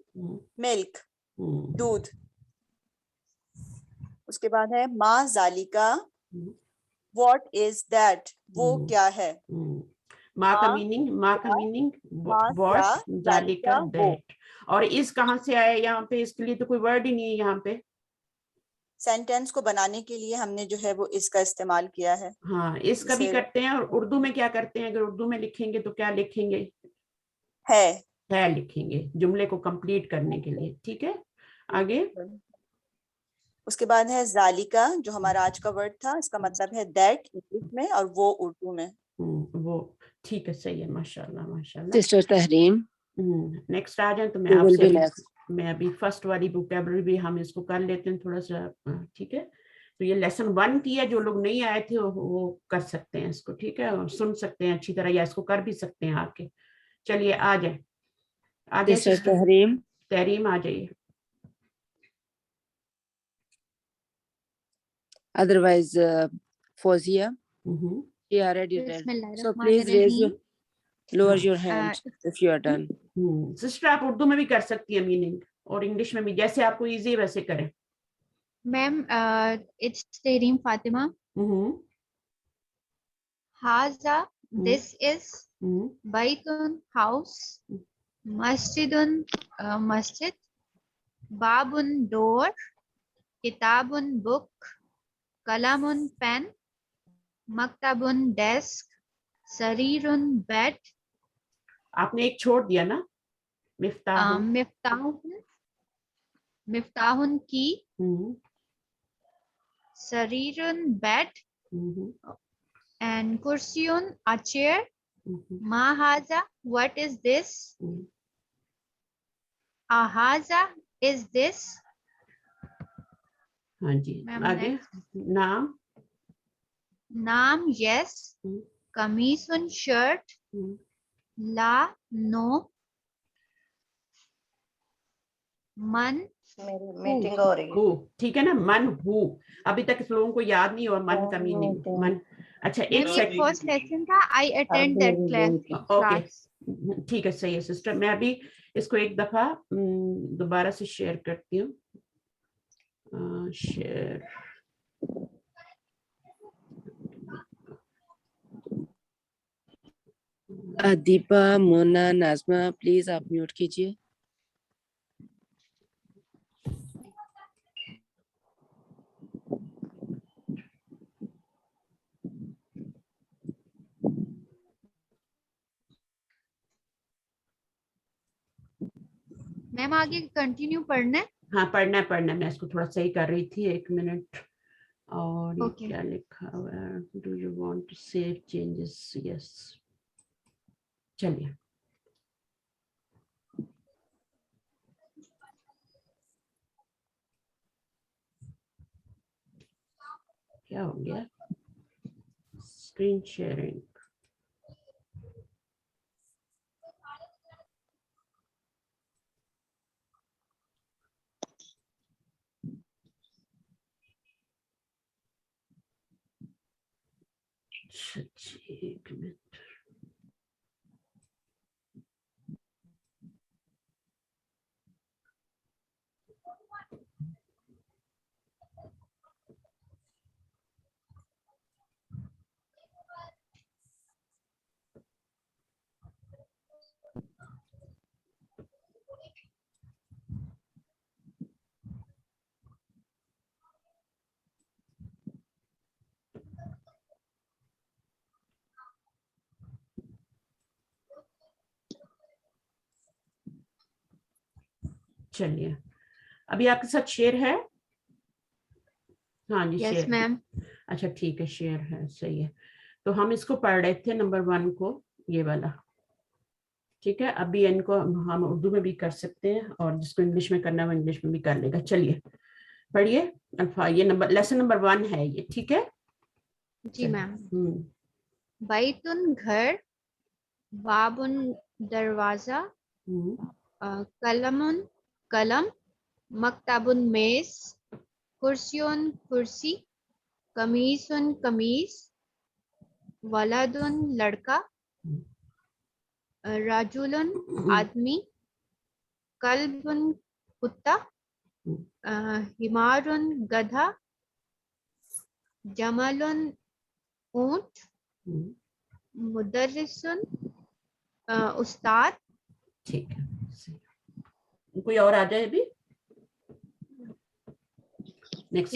मिल्क, दूध। उसके बाद है मा जालिका, व्हाट इज दैट, वो क्या है। माँ का मीनिंग, व्हाट, जालिका दैट। और इस कहाँ से आया यहाँ पे? इसके लिए तो कोई वर्ड ही नहीं है यहाँ पे। सेंटेंस को बनाने के लिए हमने जो है वो इसका इस्तेमाल किया है। हाँ, इसका भी करते हैं। और उर्दू में क्या करते हैं? अगर उर्दू में लिखेंगे तो क्या लिखेंगे? है लिखेंगे जुमले को कंप्लीट करने के लिए, ठीक है? आगे उसके बाद है जालिका, जो हमारा आज का वर्ड था, इसका मतलब है दैट इंग्लिश में और वो उर्दू में। वो ठीक है, सही है, माशाल्लाह माशाल्लाह। सिस्टर तहरीम नेक्स्ट आ जाए तो मैं अभी फर्स्ट वाली वोकैबुलरी भी हम इसको कर लेते हैं थोड़ा सा, ठीक है? तो ये लेसन 1 की है, जो लोग नहीं आए थे वो कर सकते हैं इसको, ठीक है? और सुन सकते हैं अच्छी तरह, या इसको कर भी सकते हैं आके। चलिए आ जाए, आ जाए तहरीम आ जाइए। Otherwise, Fozia, she already read. So please lower your hand if you are done. Sister आप उर्दू में भी कर सकती है मीनिंग, और इंग्लिश में भी, जैसे आपको इजी वैसे करें। Ma'am it's Tehreem Fatima. हाजा, दिस इज, बैतुन, हाउस, मस्जिदुन, मस्जिद, बाबुन, डोर, किताबुन, बुक, कलमुन, पेन, मकतबुन, डेस्क, सरीरुन, बेड। आपने एक छोड़ दिया ना, मिफ्ताहुन, की, सरीरुन, bed, and kursiun, a chair. Ma haza, what is this? Ahaza, is this? हाँ जी, आगे नाम, yes. Kamisun, shirt. La, no. Man, मेरी मीटिंग हो रही है। हु, ठीक है ना, मन हु। अभी तक लोगों को याद नहीं हुआ मन का मीनिंग, मन। अच्छा एक मैम ये सेकंड, फर्स्ट लेसन था, I attend that okay class. ठीक है, सही है सिस्टर। मैं अभी इसको एक दफा दोबारा से शेयर करती हूँ। शेयर, दीपा, मोना, नाजमा, प्लीज आप म्यूट कीजिए। मैम आगे कंटिन्यू पढ़ना है? हाँ पढ़ना है, पढ़ना है। मैं इसको थोड़ा सही कर रही थी, एक मिनट। और ये Okay. क्या लिखा हुआ है, do you want to save changes, yes. चलिए क्या हो गया, स्क्रीन शेयरिंग। एक मिनट, चलिए अभी आपके साथ शेयर है? हाँ जी यस शेयर। मैम। अच्छा ठीक है, शेयर है, सही है। तो हम इसको पढ़ रहे थे नंबर 1 को, ये वाला, ठीक है। अभी इनको हम उर्दू में भी कर सकते हैं, और जिसको इंग्लिश में करना है वो इंग्लिश में भी कर लेगा। चलिए पढ़िए अल्फा, ये नंबर लेसन नंबर 1 है ये, ठीक है जी मैम। हम्म, बैतुन घर, बाबुन दरवाजा, कलमुन कलम, मकतबुन मेज, कुर्सियुन कुर्सी, कमीसुन कमीज, वलदुन लड़का, राजुलन आदमी, कल्बुन कुत्ता, हिमारुन गधा, जमलुन ऊंट, मुदर्रिसुन उस्ताद। ठीक है, सही। कोई और आ जाए अभी? Next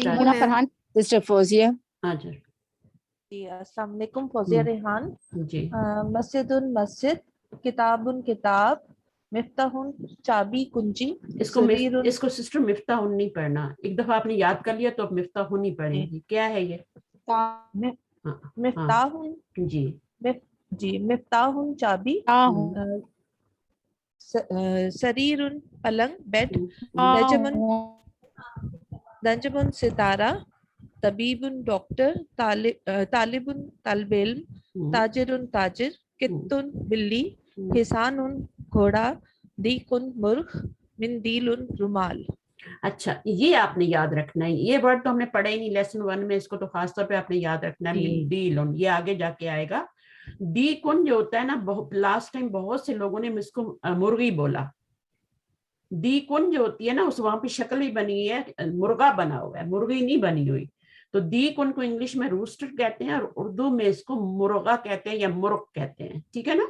sister Fauzia. हाँ जी जी, अस्सलाम वालेकुम। फौजिया रेहान। जी। मस्जिदुन मस्जिद, किताबुन किताब, मिफ्ताहुन चाबी कुंजी। इसको सिस्टर मिफ्ताहुन नहीं पढ़ना, एक दफा आपने याद कर लिया तो अब मिफ्ताहुन नहीं पढ़ेंगी। क्या है ये? मिफ्ताहुन जी जी, मिफ्ताहुन चाबी, सरीरुन पलंग बेड, नजमुन सितारा, तबीबुन डॉक्टर, तालिबुन तालिबे इल्म, ताजिरुन ताजिर, कित्तुन बिल्ली, हिसानुन घोड़ा, दीकुन मुर्ग, मिंदीलुन रुमाल। अच्छा ये आपने याद रखना है, ये वर्ड तो हमने पढ़ा ही नहीं लेसन 1 में, इसको तो खास तौर पे आपने याद रखना है। मिंदीलुन ये आगे जाके आएगा। दीकुन जो होता है ना, लास्ट टाइम बहुत से लोगों ने इसको मुर्गी बोला। दीकुन जो होती है ना, उस वहां पे शक्ल ही बनी है, मुर्गा बना हुआ है, मुर्गी नहीं बनी हुई। तो दीकुन को इंग्लिश में रूस्टर कहते हैं, और उर्दू में इसको मुर्गा कहते हैं या मुर्ग कहते हैं, ठीक है ना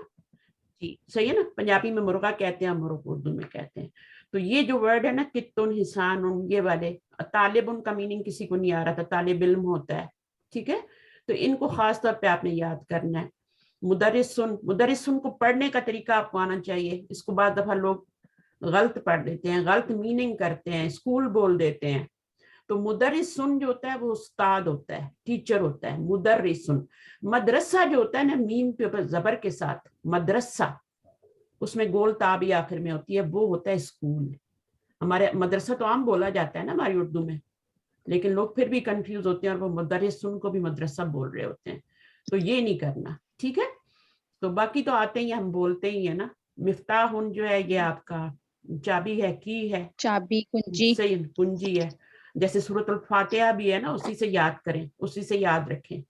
जी, सही है ना। पंजाबी में मुर्गा कहते हैं, मुर्ग उर्दू में कहते हैं। तो ये जो वर्ड है ना, कित्तुन हिसानुन, ये वाले, तालिबुन का मीनिंग किसी को नहीं आ रहा था, तालिब इल्म होता है, ठीक है। तो इनको खास तौर पे आपने याद करना है। मुदर्रिसुन, मुदर्रिसुन को पढ़ने का तरीका आपको आना चाहिए। इसको बाद दफा लोग गलत पढ़ देते हैं, गलत मीनिंग करते हैं, स्कूल बोल देते हैं। तो मुदर्रिसुन जो होता है वो उस्ताद होता है, टीचर होता है, मुदर्रिसुन। मदरसा जो होता है ना, मीम के ऊपर जबर के साथ, मदरसा, उसमें गोल ता भी आखिर में होती है, वो होता है स्कूल। हमारे मदरसा तो आम बोला जाता है ना हमारी उर्दू में, लेकिन लोग फिर भी कंफ्यूज होते हैं और वो मुदर्रिसुन को भी मदरसा बोल रहे होते हैं। तो ये नहीं करना, ठीक है। तो बाकी तो आते ही हम बोलते ही है ना। मिफ्ताहुन जो है ये आपका चाबी है, की है, चाबी, कुंजी। सही, कुंजी है। जैसे सूरत अल फातिहा भी है ना, उसी से याद करें, उसी से याद रखें।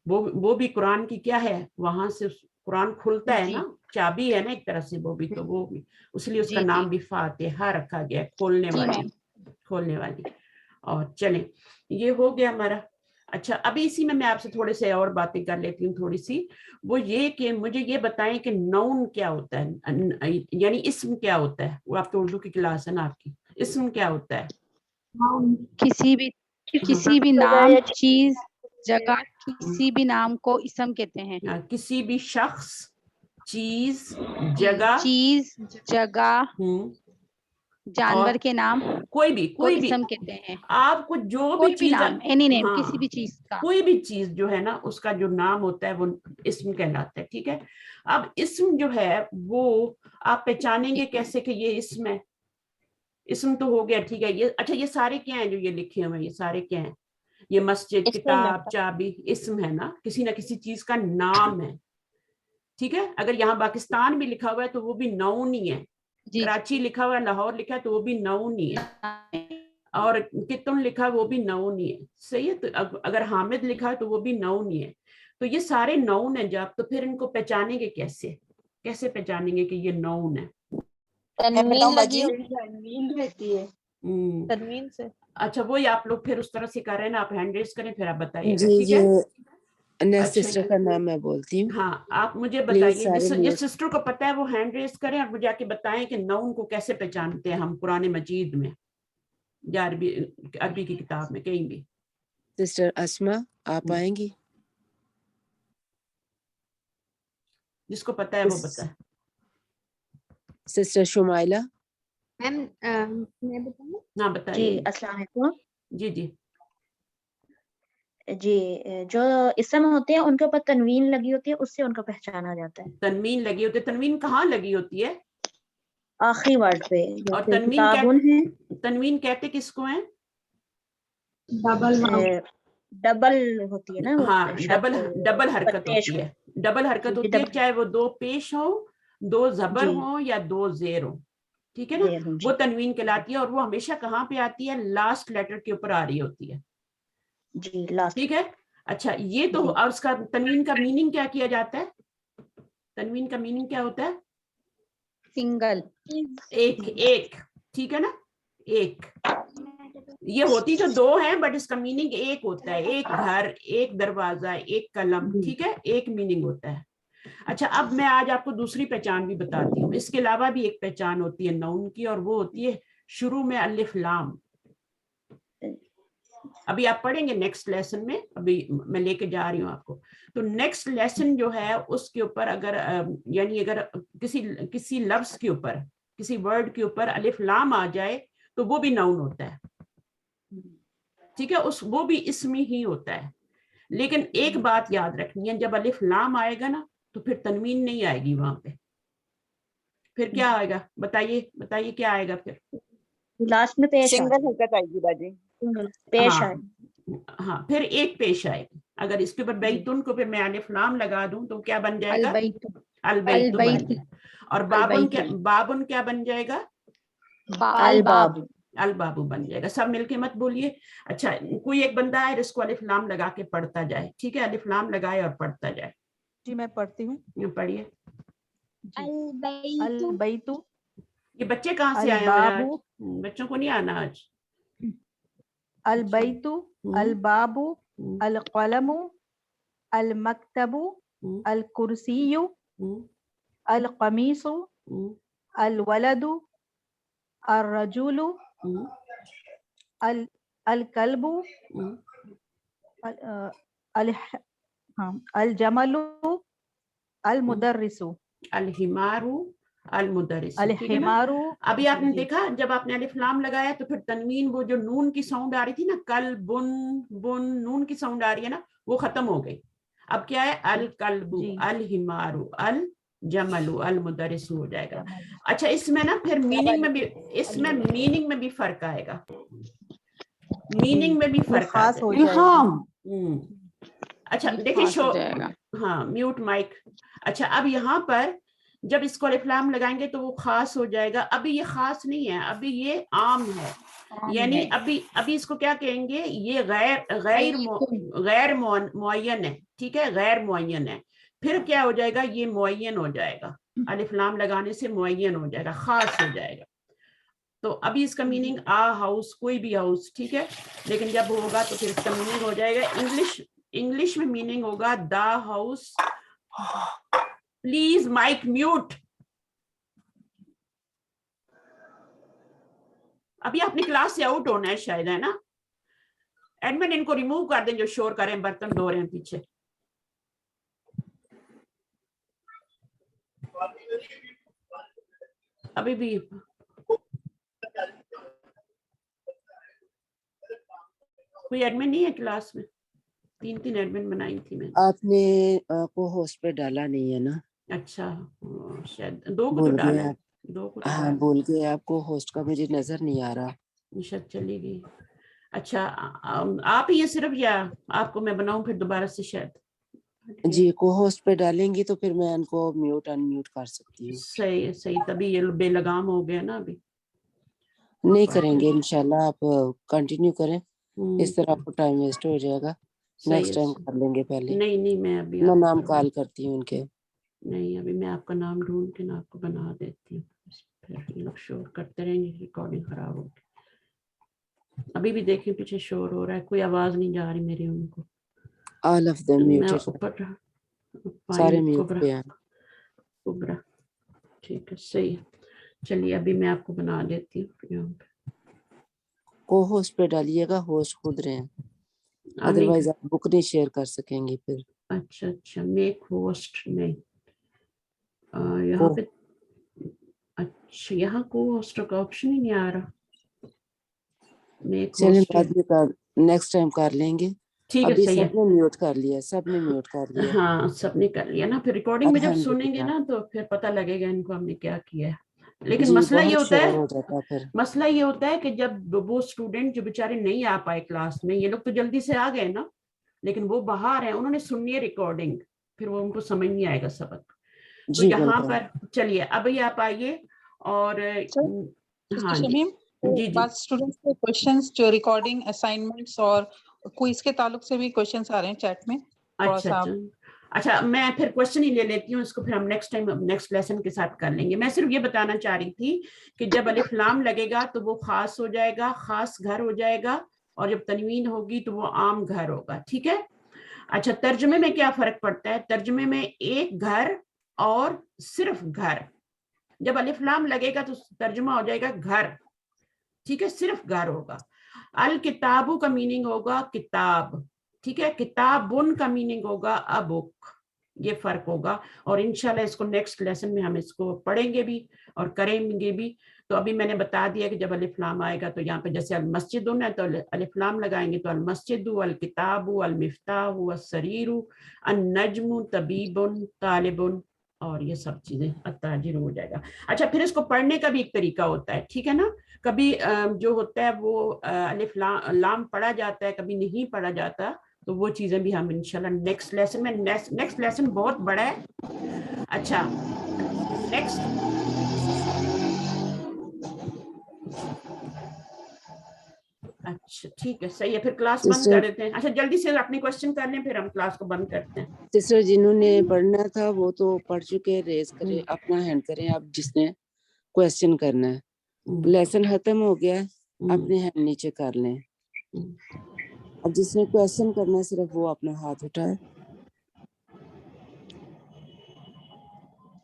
वो भी कुरान की क्या है, वहां से कुरान खुलता है ना, चाबी है ना एक तरह से वो भी, तो वो भी इसलिए उसका नाम भी फातिहा रखा गया है, खोलने वाली, खोलने वाली। और चलें, ये हो गया हमारा। अच्छा, अभी इसी में मैं आपसे थोड़े से और बातें कर लेती हूँ थोड़ी सी। वो ये कि मुझे ये बताएं कि नाउन क्या होता है, यानी इस्म क्या होता है। वो आप तो उर्दू की क्लास है ना आपकी, इस्म क्या होता है? किसी भी नाम, चीज, जगह, किसी भी नाम को इस्म कहते हैं। किसी भी शख्स, चीज, जगह, जानवर के नाम, कोई भी इस्म कहते हैं। आपको जो भी कोई भी चीज, नाम, एनी नेम, हाँ, किसी भी चीज का, कोई भी चीज जो है ना, उसका जो नाम होता है वो इस्म कहलाता है। ठीक है, अब इस्म जो है वो आप पहचानेंगे कैसे कि ये इस्म है? इस्म तो हो गया, ठीक है। ये अच्छा, ये सारे क्या हैं जो ये लिखे हुए हैं, ये सारे क्या हैं? ये मस्जिद, किताब, चाबी, इस्म है ना, किसी ना किसी चीज का नाम है। ठीक है, अगर यहाँ पाकिस्तान भी लिखा हुआ है तो वो भी नाउन ही है, कराची लिखा हुआ है, लाहौर लिखा है तो वो भी नाउन ही है, और कितुन लिखा है वो भी नाउन ही है। सही है, तो अगर हामिद लिखा है तो वो भी नाउन ही है। तो ये सारे नाउन है जब, तो फिर इनको पहचानेंगे कैसे? कैसे पहचानेंगे कि ये नाउन है? तनवीन लगी रहती है, तनवीन से। अच्छा, वही आप लोग फिर उस तरह से कर रहे हैं ना, आप हैंड रेज करें फिर आप बताइएगा। जी, ठीक है, नेक्स्ट सिस्टर का नाम मैं बोलती हूँ। हाँ, आप मुझे बताइए, जिस सिस्टर को पता है वो हैंड रेज करें और मुझे आके बताएं कि नाउन को कैसे पहचानते हैं हम कुरान मजीद में या अरबी की किताब में, कहीं भी। सिस्टर अस्मा, आप आएंगी? जिसको पता है वो बताए। सिस्टर शुमाइला। मैम मैं बताऊं? हाँ, बताइए। जी, अस्सलाम वालेकुम। जी जी जी, जो इस्म होते हैं उनके ऊपर तनवीन लगी होती है, उससे उनको पहचाना जाता है। तनवीन लगी होती है, तनवीन कहाँ लगी होती है? आखिरी वर्ड पे। और तनवीन कहते किसको है? डबल होती है ना वो, हाँ, डबल हरकत होती है, डबल हरकत होती है, चाहे वो दो पेश हो, दो जबर हो या दो जेर हो। ठीक है ना, वो तनवीन कहलाती है, और वो हमेशा कहाँ पे आती है? लास्ट लेटर के ऊपर आ रही होती है जी, लास्ट। ठीक है। अच्छा, ये तो, और उसका तनवीन का मीनिंग क्या किया जाता है? तनवीन का मीनिंग क्या होता है? सिंगल, एक। ठीक है ना, एक। ये होती तो दो है, बट इसका मीनिंग एक होता है। एक घर, एक दरवाजा, एक कलम। ठीक है, एक मीनिंग होता है। अच्छा, अब मैं आज आपको दूसरी पहचान भी बताती हूँ। इसके अलावा भी एक पहचान होती है नाउन की, और वो होती है शुरू में अलिफ लाम। अभी आप पढ़ेंगे नेक्स्ट लेसन में, अभी मैं लेके जा रही हूँ आपको। तो नेक्स्ट लेसन जो है उसके ऊपर अगर यानी अगर किसी लफ्ज के ऊपर, किसी वर्ड के ऊपर अलिफ लाम आ जाए तो वो भी नाउन होता है। ठीक है, वो भी इसमें ही होता है। लेकिन एक बात याद रखनी है, जब अलिफ लाम आएगा ना तो फिर तनवीन नहीं आएगी वहां पे। फिर क्या आएगा? बताइए क्या आएगा फिर? लास्ट में पेश सिंगल हरकत आएगी बाजी, पेश हाँ, आए। हाँ, फिर एक पेश आएगी। अगर इसके ऊपर बैतुन को फिर मैं अलिफ लाम लगा दूं तो क्या बन जाएगा? अलबैतु बन जाएगा। और बाबुन क्या बन जाएगा? अलबाबू बन जाएगा। सब मिलके मत बोलिए। अच्छा, कोई एक बंदा है जिसको अलिफ लाम लगा के पढ़ता जाए। ठीक है, अलिफ लाम लगाए और पढ़ता जाए। जी, मैं पढ़ती हूँ। पढ़िए। अलबैतु। ये बच्चे कहाँ से आए हैं आज? बच्चों को नहीं आना आज। अलबैतु, अलबाबु, अलकलमु, अलमक्तबु, अलकुर्सियु, अलकमीसु, अलवलदु, अर्रजुलु, अलकल्बु, अलजमलु, अलमुदर्रिसु, अलहिमारू, अलमुदर्रिस। अलहिमारू। अभी आपने देखा, जब आपने अलिफ लाम लगाया तो फिर तनवीन, वो जो नून की साउंड आ रही थी ना, कल बुन बुन, नून की साउंड आ रही है ना, वो खत्म हो गई। अब क्या है? अल कल्बु, अल हिमारू, अल जमलु, अल मुदर्रिसु हो जाएगा। अच्छा, इसमें ना फिर मीनिंग में भी फर्क आएगा। मीनिंग में भी फर्क आएगा। अच्छा देखिए, हाँ, म्यूट माइक। अच्छा, अब यहाँ पर جب اس کو الف لام لگائیں گے تو وہ خاص ہو جائے گا. ابھی یہ خاص نہیں ہے, ابھی یہ عام ہے, یعنی ابھی اس کو کیا کہیں گے, یہ غیر معین ہے, ٹھیک ہے, غیر معین ہے. پھر کیا ہو جائے گا, یہ معین ہو جائے گا, الف لام لگانے سے معین ہو جائے گا, خاص ہو جائے گا. تو ابھی اس کا میننگ ہاؤس, کوئی بھی ہاؤس, ٹھیک ہے, لیکن جب ہوگا تو پھر اس کا میننگ ہو جائے گا. انگلش میں میننگ ہوگا the house. Please mic mute. ابھی اپنی کلاس سے آؤٹ ہونا ہے شاید, ہے نا. ایڈمن ان کو ریموو کر دیں جو شور کریں, برتن دھو رہے ہیں پیچھے. ابھی بھی کوئی ایڈمن نہیں ہے کلاس میں. 3 ایڈمن بنائی تھی میں. آپ نے کو ہوسٹ پہ ڈالا نہیں ہے نا؟ اچھا, شاید 2 کو تو بھول گئے ڈالا, آپ. 2 کو تو ہاں ڈالا. بھول گئے, آپ کو ہوسٹ کا مجھے نظر نہیں آ رہا. شاید چلی گئی. اچھا آپ ہی ہیں صرف, یا آپ کو میں بناؤں پھر دوبارہ سے شاید؟ جی, کو ہوسٹ پہ ڈالیں گی تو پھر میں ان کو میوٹ ان میوٹ کر سکتی ہوں. صحیح ہے, صحیح. تبھی یہ بے لگام ہو گیا نا. ابھی نہیں کریں گے انشاءاللہ, آپ کنٹینیو کریں, اس طرح آپ کو ٹائم ویسٹ ہو جائے گا. نیکسٹ ٹائم کر لیں گے. پہلے نہیں میں ابھی میں نام کال کرتی ہوں ان کے. نہیں, ابھی میں آپ کا نام ڈھونڈ کے نا آپ کو بنا دیتی ہوں, پھر یہ لوگ شور کرتے رہیں گے, ریکارڈنگ خراب ہوگی. ابھی بھی دیکھیں پیچھے شور ہو رہا ہے, کوئی آواز نہیں جا رہی میری ان کو. آل آف دم میوٹڈ, سارے میوٹ پہ ہیں. کبرا, ٹھیک ہے, صحیح. چلیے ابھی میں آپ کو بنا دیتی ہوں. یہاں پہ کو ہوسٹ پہ ڈالیے گا, ہوسٹ خود رہے ہیں, ادروائز آپ بک نہیں شیئر کر سکیں گے پھر. اچھا, میک ہوسٹ نہیں یہاں پہ. اچھا, یہاں کو ہوسٹ کا آپشن ہی نہیں آ رہا. چلیں بعد میں نیکسٹ ٹائم کر لیں گے. ٹھیک ہے, ابھی صحیح سب نے میوٹ کر لیا, سب نے میوٹ کر لیا. ہاں سب نے کر لیا نا. پھر ریکارڈنگ میں جب سنیں گے الحمدللہ. نا تو پھر پتہ لگے گا ان کو ہم نے کیا کیا ہے. لیکن جی, مسئلہ یہ بہت ہوتا شور ہے, ہو جاتا ہے پھر. مسئلہ یہ ہوتا ہے کہ جب وہ اسٹوڈنٹ جو بیچارے نہیں آ پائے کلاس میں, یہ لوگ تو جلدی سے آ گئے نا, لیکن وہ باہر ہیں, انہوں نے سننی ہے ریکارڈنگ, پھر وہ ان کو سمجھ نہیں آئے گا سبق. تو یہاں پر چلیے ابھی آپ آئیے. اور ہاں جی, بعض اسٹوڈنٹس کے کوشچنس جو ریکارڈنگ اسائنمنٹس اور کوئز کے تعلق سے بھی کوشچنس آ رہے ہیں چیٹ میں. اچھا, میں پھر کوشچن ہی لے لیتی ہوں اس کو, پھر ہم نیکسٹ ٹائم نیکسٹ لیسن کے ساتھ کر لیں گے. میں صرف یہ بتانا چاہ رہی تھی کہ جب الف لام لگے گا تو وہ خاص ہو جائے گا, خاص گھر ہو جائے گا, اور جب تنوین ہوگی تو وہ عام گھر ہوگا. ٹھیک ہے. اچھا, ترجمے میں کیا فرق پڑتا ہے؟ ترجمے میں ایک گھر اور صرف گھر. جب الف لام لگے گا تو ترجمہ ہو جائے گا گھر, ٹھیک ہے, صرف گھر ہوگا. الکتابو کا میننگ ہوگا کتاب, ٹھیک ہے. کتابن کا میننگ ہوگا ا بک. یہ فرق ہوگا, اور انشاءاللہ اس کو نیکسٹ لیسن میں ہم اس کو پڑھیں گے بھی اور کریں گے بھی. تو ابھی میں نے بتا دیا کہ جب الف لام آئے گا تو یہاں پہ جیسے المسجد ہے تو الف لام لگائیں گے تو المسجد, الکتاب, المفتاح, السریر, النجم, طبیب, طالب, اور یہ سب چیزیں التاجر ہو جائے گا. اچھا, پھر اس کو پڑھنے کا بھی ایک طریقہ ہوتا ہے, ٹھیک ہے نا. کبھی جو ہوتا ہے وہ الف لام پڑھا جاتا ہے, کبھی نہیں پڑھا جاتا. تو وہ چیزیں بھی ہم انشاءاللہ نیکسٹ لیسن میں, نیکسٹ لیسن بہت بڑا ہے. اچھا نیکسٹ, اچھا ٹھیک ہے, صحیح ہے. پھر کلاس بند کر دیتے ہیں. اچھا جلدی سے اپنی کوشچن کر لیں, پھر ہم کلاس کو بند کرتے ہیں. سسٹر جنہوں نے پڑھنا تھا وہ تو پڑھ چکے, ریز کریں, اپنا ہینڈ کریں. آپ جس نے کوشچن کرنا ہے, لیسن ختم ہو گیا ہے, اپنے ہینڈ نیچے کر لیں. اب جس نے کوشچن کرنا ہے صرف وہ اپنا ہاتھ اٹھائے.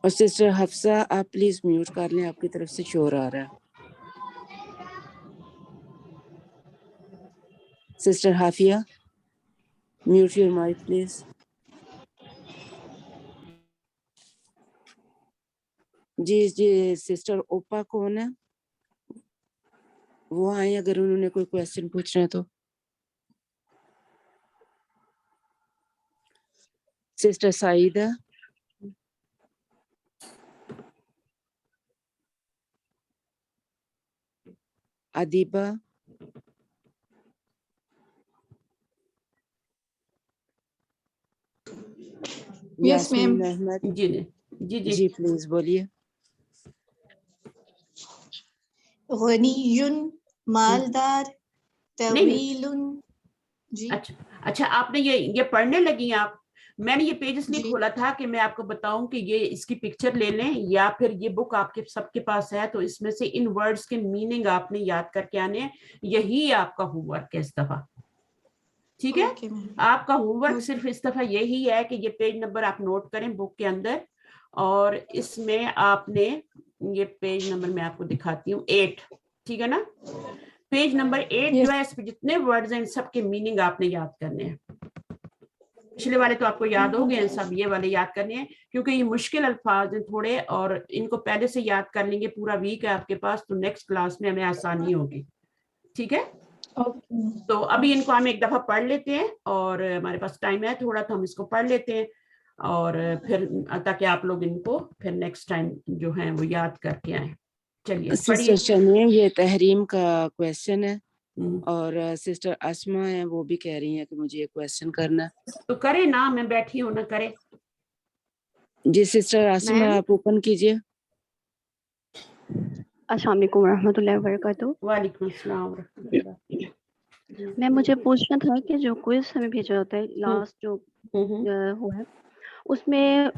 اور سسٹر حفصہ آپ پلیز میوٹ کر لیں, آپ کی طرف سے شور آ رہا ہے. Sister Hafia, mute your mic please. جی, سسٹر اوپا کون ہے, وہ آئیں اگر انہوں نے کوئی کوشچن پوچھنا ہے تو. سسٹر سعیدہ, ادیبہ, یاسمین احمد, جی जी जी जी प्लीज बोलिए। गनीयुन मालदार, तवीलुन। जी अच्छा आपने ये पढ़ने लगी हैं आप? मैंने ये पेज इसलिए खोला था कि मैं आपको बताऊं कि ये इसकी पिक्चर ले लें, या फिर ये बुक आपके सबके पास है तो इसमें से इन वर्ड्स के मीनिंग आपने याद करके आने हैं। यही आपका होमवर्क है इस दफा, ठीक है? आपका होमवर्क सिर्फ इस दफा यही है कि ये पेज नंबर आप नोट करें बुक के अंदर, और इसमें आपने ये पेज नंबर मैं आपको दिखाती हूँ 8, ठीक है ना? पेज नंबर 8 जो है, इस पे जितने वर्ड्स हैं सबके मीनिंग आपने याद करने हैं। पिछले वाले तो आपको याद हो गए, सब ये वाले याद करने हैं क्योंकि ये मुश्किल अल्फाज हैं थोड़े, और इनको पहले से याद कर लेंगे। पूरा वीक है आपके पास, तो नेक्स्ट क्लास में हमें आसानी होगी, ठीक है? तो अभी इनको हम एक दफा पढ़ लेते हैं, और हमारे पास टाइम है थोड़ा तो हम इसको पढ़ लेते हैं, और फिर ताकि आप लोग इनको फिर नेक्स्ट टाइम जो है वो याद करके आए। चलिए सिस्टर शमीम, ये तहरीम का क्वेश्चन है, और सिस्टर अस्मा है वो भी कह रही हैं कि मुझे ये क्वेश्चन करना है। तो करे ना, मैं बैठी हूँ ना, करे। जी सिस्टर अस्मा आप ओपन कीजिए। अस्सलाम वालेकुम रहमतुल्लाहि व बरकातहू। वालेकुम अस्सलाम रहमतुल्लाह। मैं मुझे पूछना था कि जो क्विज हमें भेजा होता है लास्ट जो हुआ है उसमें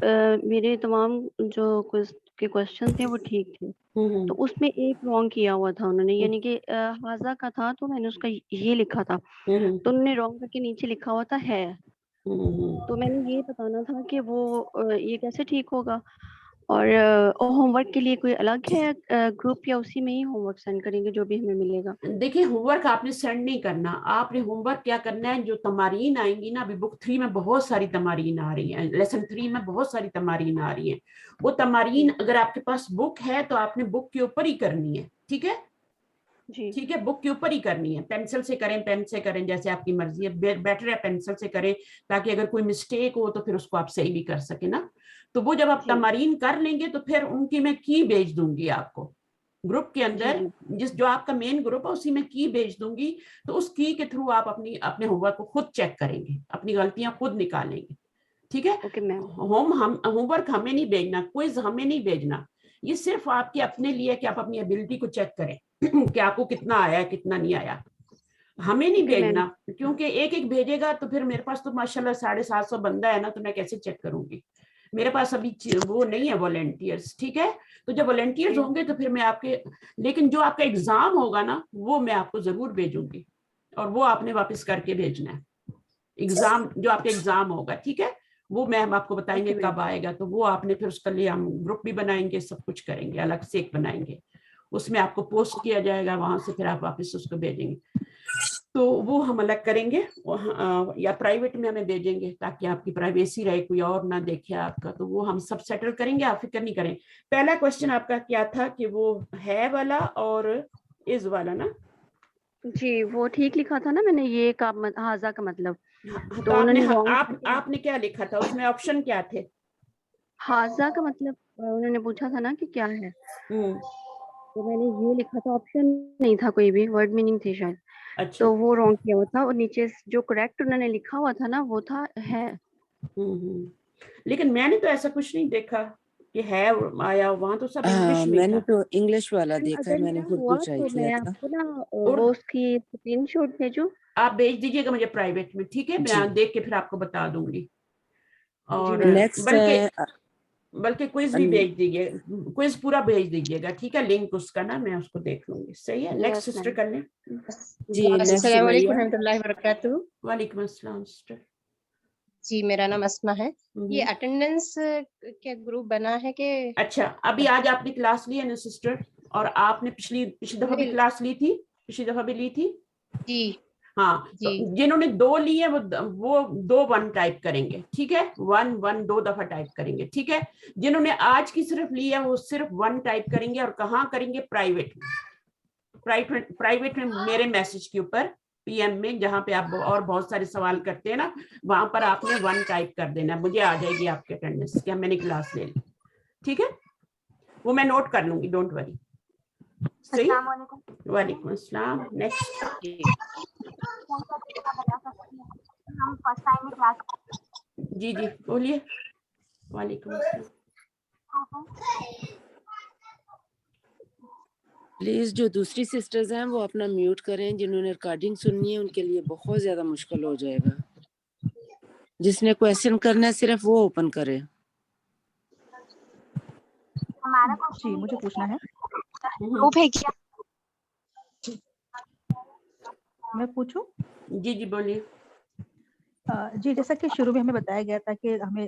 मेरे तमाम जो क्विज के क्वेश्चन थे वो ठीक थे, तो उसमें एक रॉन्ग किया हुआ था उन्होंने, यानी कि हाजा का था तो मैंने उसका ये लिखा था, तो उन्होंने रॉन्ग करके नीचे लिखा हुआ था है। तो मैंने ये बताना था कि वो ये कैसे ठीक होगा, और होमवर्क के लिए कोई अलग है ग्रुप, या उसी में ही होमवर्क सेंड करेंगे जो भी हमें मिलेगा? देखिए होमवर्क आपने सेंड नहीं करना, आपने होमवर्क क्या करना है, जो तमारीन आएंगी ना, अभी बुक 3 में बहुत सारी तमारीन आ रही हैं, लेसन 3 में बहुत सारी तमारीन आ रही हैं। वो तमारीन अगर आपके पास बुक है तो आपने बुक के ऊपर ही करनी है, ठीक है जी? ठीक है, बुक के ऊपर ही करनी है। पेंसिल से करें, पेन से करें, जैसे आपकी मर्जी है, बेटर है पेंसिल से करें, ताकि अगर कोई मिस्टेक हो तो फिर उसको आप सही भी कर सके ना। तो वो जब आप तमारीन कर लेंगे तो फिर उनकी मैं की भेज दूंगी आपको ग्रुप के अंदर, जो आपका मेन ग्रुप है उसी में की भेज दूंगी। तो उस की के थ्रू आप अपने होमवर्क को खुद चेक करेंगे, अपनी गलतियां खुद निकालेंगे, ठीक है? होमवर्क हमें नहीं भेजना, क्विज हमें नहीं भेजना, ये सिर्फ आपके अपने लिए कि आप अपनी एबिलिटी को चेक करें कि आपको कितना आया है कितना नहीं आया। हमें नहीं भेजना, क्योंकि एक एक भेजेगा तो फिर मेरे पास तो माशाल्लाह 750 बंदा है ना, तो मैं कैसे चेक करूंगी? मेरे पास अभी वो नहीं है वॉलंटियर्स, ठीक है? तो जब वॉलंटियर्स होंगे तो फिर मैं आपके, लेकिन जो आपका एग्जाम होगा ना वो मैं आपको जरूर भेजूंगी, और वो आपने वापस करके भेजना है। एग्जाम जो आपका एग्जाम होगा, ठीक है, वो मैं हम आपको बताएंगे कब आएगा, तो वो आपने फिर उसके लिए हम ग्रुप भी बनाएंगे, सब कुछ करेंगे, अलग से एक बनाएंगे, उसमें आपको पोस्ट किया जाएगा, वहां से फिर आप वापस उसको भेजेंगे। तो वो हम अलग करेंगे, या प्राइवेट में हमें भेजेंगे ताकि आपकी प्राइवेसी रहे, कोई और ना देखे आपका, तो वो हम सब सेटल करेंगे, आप फिक्र नहीं करें। पहला क्वेश्चन आपका क्या था कि वो है वाला और इज वाला ना? जी वो ठीक लिखा था ना मैंने, ये का हाजा का मतलब। तो आपने क्या लिखा था उसमें, ऑप्शन क्या थे? हाजा का मतलब उन्होंने पूछा था ना कि क्या है, तो मैंने ये लिखा था, ऑप्शन नहीं था कोई भी, वर्ड मीनिंग थी शायद। अच्छा। तो वो रॉन्ग किया हुआ था, और नीचे जो करेक्ट उन्होंने लिखा हुआ था ना वो था है। लेकिन मैंने तो ऐसा कुछ नहीं देखा कि है आया, वहां तो सब इंग्लिश में मैंने था। तो इंग्लिश वाला देखा है, मैंने उर्दू ट्राई किया था। आपको ना वो उसकी स्क्रीनशॉट भेजो, आप भेज दीजिएगा मुझे प्राइवेट में, ठीक है? मैं देख के फिर आपको बता दूंगी। और बल्कि क्विज भी भेज दीजिए, क्विज पूरा भेज दीजिएगा, ठीक है? लिंक उसका ना मैं उसको देख लूंगी, सही है? नेक्स्ट सिस्टर कर लें जी। अस्सलाम वालेकुम रहमतुल्लाहि व बरकातहू। वालेकुम अस्सलाम सिस्टर। जी मेरा नाम अस्मा है। ये अटेंडेंस क्या ग्रुप बना है कि? अच्छा, अभी आज आपने क्लास ली है ना सिस्टर, और आपने पिछली दफा भी क्लास ली थी, पिछली दफा भी ली थी जी? हाँ जी। तो जिन्होंने 2 लिए वो 2 1 टाइप करेंगे, ठीक है? 1 1 2 दफा टाइप करेंगे, ठीक है? जिन्होंने आज की सिर्फ ली है वो सिर्फ 1 टाइप करेंगे, और कहाँ करेंगे? प्राइवेट में। प्राइवेट में मेरे मैसेज के ऊपर PM में, जहाँ पे आप और बहुत सारे सवाल करते हैं ना, वहां पर आपने 1 टाइप कर देना, मुझे आ जाएगी आपके अटेंडेंस कि मैंने क्लास ले ली, ठीक है? वो मैं नोट कर लूंगी, डोंट वरी। सही। वालेकुम अस्सलाम। नेक्स्ट हम फर्स्ट टाइम में क्लास। जी बोलिए। वालेकुम अस्सलाम। प्लीज जो दूसरी सिस्टर्स हैं वो अपना म्यूट करें, जिन्होंने रिकॉर्डिंग सुननी है उनके लिए बहुत ज्यादा मुश्किल हो जाएगा। जिसने क्वेश्चन करना है सिर्फ वो ओपन करे। जी मुझे पूछना है। ग्रुप है क्या? मैं पूछूं? जी जी बोलिए। जी जैसा कि शुरू में हमें बताया गया था कि हमें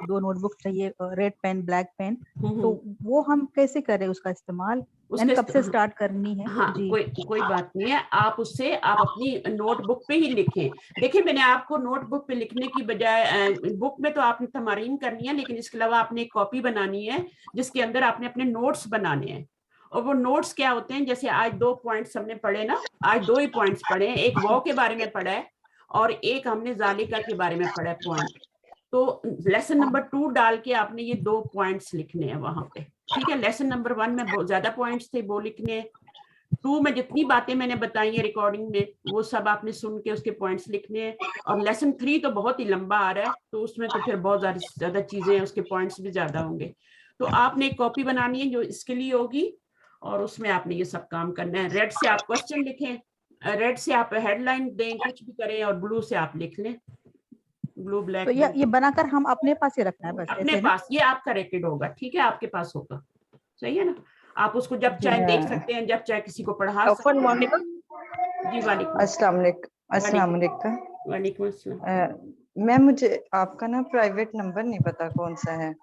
2 नोटबुक चाहिए, रेड पेन ब्लैक पेन, तो वो हम कैसे करें उसका इस्तेमाल, यानी कब से स्टार्ट करनी है? हाँ जी कोई बात नहीं है, आप अपनी नोटबुक पे ही लिखें। देखिए मैंने आपको नोटबुक पे लिखने की बजाय बुक में तो आपने तमारीन करनी है, लेकिन इसके अलावा आपने एक कॉपी बनानी है जिसके अंदर आपने अपने नोट्स बनाने हैं। और वो नोट्स क्या होते हैं, जैसे आज 2 पॉइंट्स हमने पढ़े ना, आज 2 ही पॉइंट्स पढ़े हैं, एक वॉ के बारे में पढ़ा है और एक हमने जालिका के बारे में पढ़ा है पॉइंट। तो लेसन नंबर 2 डाल के आपने ये 2 पॉइंट्स लिखने हैं वहां पे, ठीक है। लेसन नंबर 1 में बहुत ज्यादा पॉइंट्स थे, वो लिखने हैं। 2 में जितनी बातें मैंने बताई है रिकॉर्डिंग में वो सब आपने सुन के उसके पॉइंट्स लिखने हैं। और लेसन 3 तो बहुत ही लंबा आ रहा है, तो उसमें तो फिर बहुत ज्यादा चीजें हैं, उसके पॉइंट्स भी ज्यादा होंगे। तो आपने एक कॉपी बनानी है जो इसके लिए होगी और उसमें आपने ये सब काम करना है। रेड से आप क्वेश्चन लिखें, रेड से आप हेडलाइन दें, कुछ भी करें, और ब्लू से आप लिख लें, ब्लू ब्लैक। तो ये बनाकर हम अपने पास ही रखना है बस, अपने ऐसे पास, ये आपका रिकॉर्ड होगा, ठीक है, आपके पास होगा, सही है ना। आप उसको जब चाहे देख सकते हैं, जब चाहे किसी को पढ़ा सकते हैं। जी वालेकुम अस्सलाम वालेकुम। वालेकुम अस्सलाम। मैम मुझे आपका ना प्राइवेट नंबर नहीं पता कौन सा है।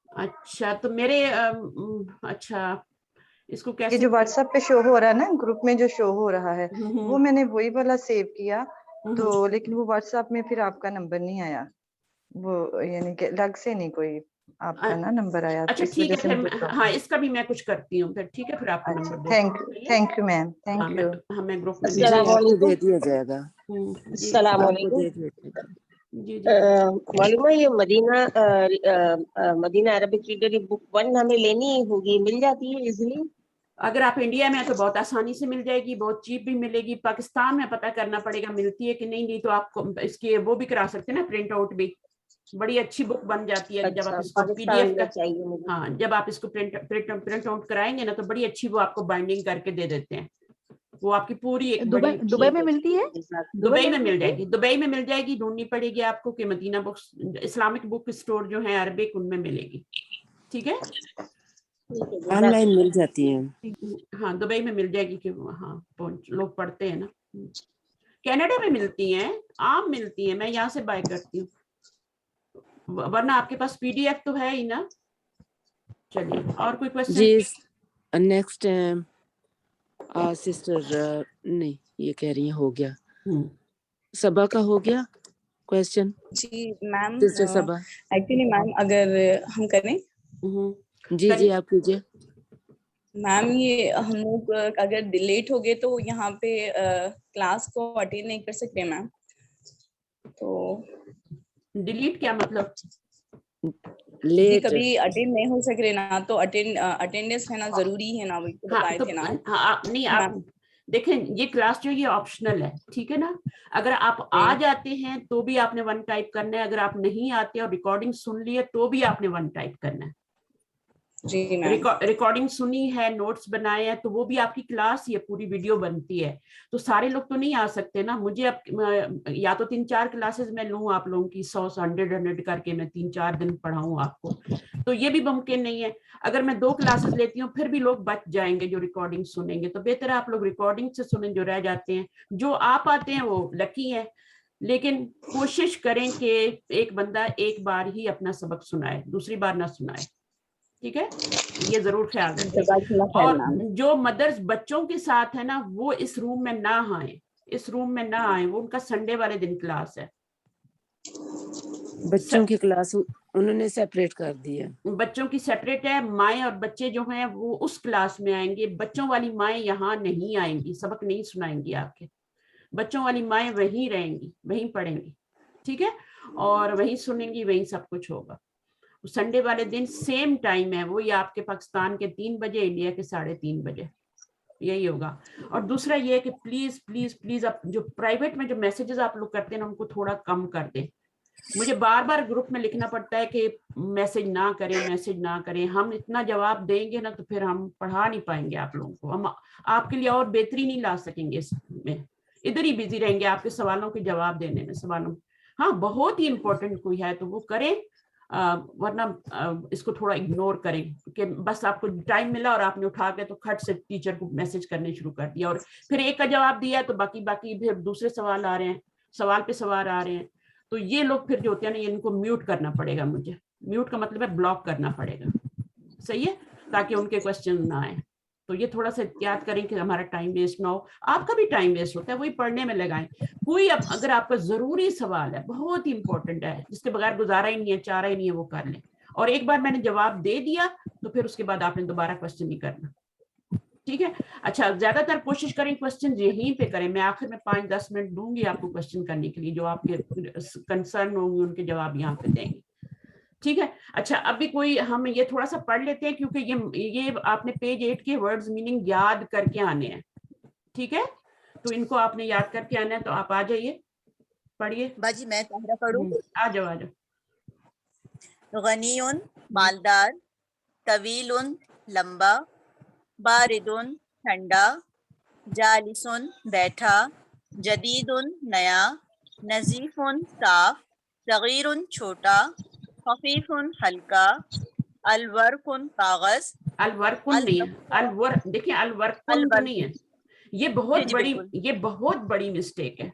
अच्छा तो मेरे अच्छा इसको कैसे, ये जो व्हाट्सएप पे शो हो रहा है ना, ग्रुप में जो शो हो रहा है वो मैंने वही वाला सेव किया, तो लेकिन वो व्हाट्सएप में फिर आपका नंबर नहीं आया, वो यानी कि अलग से नहीं कोई आपका ना नंबर आया। अच्छा ठीक है, फिर हाँ इसका भी मैं कुछ करती हूँ फिर, ठीक है, फिर आपको number they. Thank you ma'am, thank you. हमें ग्रुप में दे दिया जाएगा। अस्सलाम वालेकुम। जी मालूम है ये मदीना अरबिक रीडर बुक 1 हमें लेनी होगी, मिल जाती है इजीली? अगर आप इंडिया में है तो बहुत आसानी से मिल जाएगी, बहुत चीप भी मिलेगी। पाकिस्तान में पता करना पड़ेगा मिलती है कि नहीं तो आपको इसकी वो भी करा सकते हैं ना, प्रिंट आउट भी। बड़ी अच्छी बुक बन जाती है। अच्छा, जब आप इसको PDF का चाहिए मुझे। हाँ, जब आप इसको प्रिंट आउट कराएंगे ना तो बड़ी अच्छी वो आपको बाइंडिंग करके दे देते हैं। वो आपकी पूरी एक दुबई में मिलती है? दुबई में मिल जाएगी, दुबई में मिल जाएगी। ढूंढनी पड़ेगी आपको कि Madina books, Islamic book store जो है अरबिक, उनमें मिलेगी, ठीक है। ऑनलाइन मिल जाती है। हाँ दुबई में मिल जाएगी कि हाँ लोग पढ़ते हैं ना। कनाडा में मिलती हैं, आम मिलती हैं, मैं यहाँ से बाय करती हूँ, वरना आपके पास PDF तो है ही ना। चलिए और कोई क्वेश्चन? जी नेक्स्ट सिस्टर नहीं, ये कह रही है हो गया। सबा का हो गया क्वेश्चन? जी मैम, सिस्टर सबा। एक्चुअली मैम अगर हम करें जी आप कीजिए मैम। ये हम लोग अगर लेट हो गए तो यहाँ पे क्लास को अटेंड नहीं कर सकते मैम, तो डिलीट क्या मतलब? कभी अटेंड नहीं हो सक रहे ना, तो अटेंडेंस है ना जरूरी है ना, वही तो बताए थे ना। हाँ नहीं आप देखें, ये क्लास जो ये ऑप्शनल है, ठीक है ना। अगर आप आ जाते हैं तो भी आपने 1 टाइप करना है, अगर आप नहीं आते और रिकॉर्डिंग सुन ली है तो भी आपने 1 टाइप करना है। रिकॉर्डिंग सुनी है, नोट्स बनाए हैं, तो वो भी आपकी क्लास, ये पूरी वीडियो बनती है। तो सारे लोग तो नहीं आ सकते ना, मुझे अब या तो 3-4 क्लासेस मैं लूँ आप लोगों की, 100 करके मैं 3-4 दिन पढ़ाऊँ आपको, तो ये भी मुमकिन नहीं है। अगर मैं 2 क्लासेस लेती हूँ फिर भी लोग बच जाएंगे जो रिकॉर्डिंग सुनेंगे, तो बेहतर है आप लोग रिकॉर्डिंग से सुने, जो रह जाते हैं। जो आ पाते हैं वो लकी है, लेकिन कोशिश करें कि एक बंदा एक बार ही अपना सबक सुनाए, दूसरी बार ना सुनाए, ठीक है, ये जरूर ख्याल रखें। और जो मदर्स बच्चों के साथ है ना, वो इस रूम में ना आए, इस रूम में ना आए, वो उनका संडे वाले दिन क्लास है। बच्चों की क्लास उन्होंने सेपरेट कर दी है, बच्चों की सेपरेट है। माएँ और बच्चे जो हैं वो उस क्लास में आएंगे, बच्चों वाली माएँ यहाँ नहीं आएंगी, सबक नहीं सुनाएंगी आपके। बच्चों वाली माएँ वहीं रहेंगी, वहीं पढ़ेंगी, ठीक है, और वहीं सुनेंगी, वहीं सब कुछ होगा। संडे वाले दिन सेम टाइम है वो, या आपके पाकिस्तान के 3 बजे, इंडिया के 3:30 बजे, यही होगा। और दूसरा ये है कि प्लीज प्लीज प्लीज आप जो प्राइवेट में जो मैसेजेस आप लोग करते हैं ना, उनको थोड़ा कम कर दें। मुझे बार बार ग्रुप में लिखना पड़ता है कि मैसेज ना करें, हम इतना जवाब देंगे ना तो फिर हम पढ़ा नहीं पाएंगे आप लोगों को, हम आपके लिए और बेहतरी नहीं ला सकेंगे इसमें, इधर ही बिजी रहेंगे आपके सवालों के जवाब देने में। सवालों हाँ बहुत ही इंपॉर्टेंट कोई है तो वो करें, वरना इसको थोड़ा इग्नोर करें कि बस आपको टाइम मिला और आपने उठा के तो खट से टीचर को मैसेज करने शुरू कर दिया और फिर एक का जवाब दिया तो बाकी फिर दूसरे सवाल आ रहे हैं, सवाल पे सवाल आ रहे हैं। तो ये लोग फिर जो होते हैं ना, इनको म्यूट करना पड़ेगा, मुझे म्यूट का मतलब है ब्लॉक करना पड़ेगा, सही है, ताकि उनके क्वेश्चन ना आए। तो ये थोड़ा सा याद करें कि हमारा टाइम वेस्ट ना हो, आपका भी टाइम वेस्ट होता है, वही पढ़ने में लगाएं। कोई अगर आपका जरूरी सवाल है, बहुत ही इंपॉर्टेंट है, जिसके बगैर गुजारा ही नहीं है, चारा ही नहीं है, वो कर लें। और एक बार मैंने जवाब दे दिया तो फिर उसके बाद आपने दोबारा क्वेश्चन नहीं करना, ठीक है। अच्छा, ज्यादातर कोशिश करें क्वेश्चन यहीं पे करें, मैं आखिर में 5-10 मिनट दूंगी आपको क्वेश्चन करने के लिए, जो आपके कंसर्न होंगे उनके जवाब यहाँ पे देंगे, ठीक है। अच्छा, अभी कोई हम ये थोड़ा सा पढ़ लेते हैं, क्योंकि ये आपने पेज 8 के वर्ड्स मीनिंग याद करके आने हैं, ठीक है, तो इनको आपने याद करके आना है। तो आप आ जाइए, पढ़िए। बाजी मैं ताहरा पढ़ूं? आ जाओ। गनीउन मालदार, तवीलुन लंबा, बारिदुन ठंडा, जालिसुन बैठा, जदीदुन नया, नजीफुन साफ, सगीरुन छोटा, खफीफुन हल्का, अलवर्कुन कागज। अलवर्कुन नहीं है, अलवर, देखिए अलवर्कुन तो नहीं है, ये बहुत बड़ी मिस्टेक है।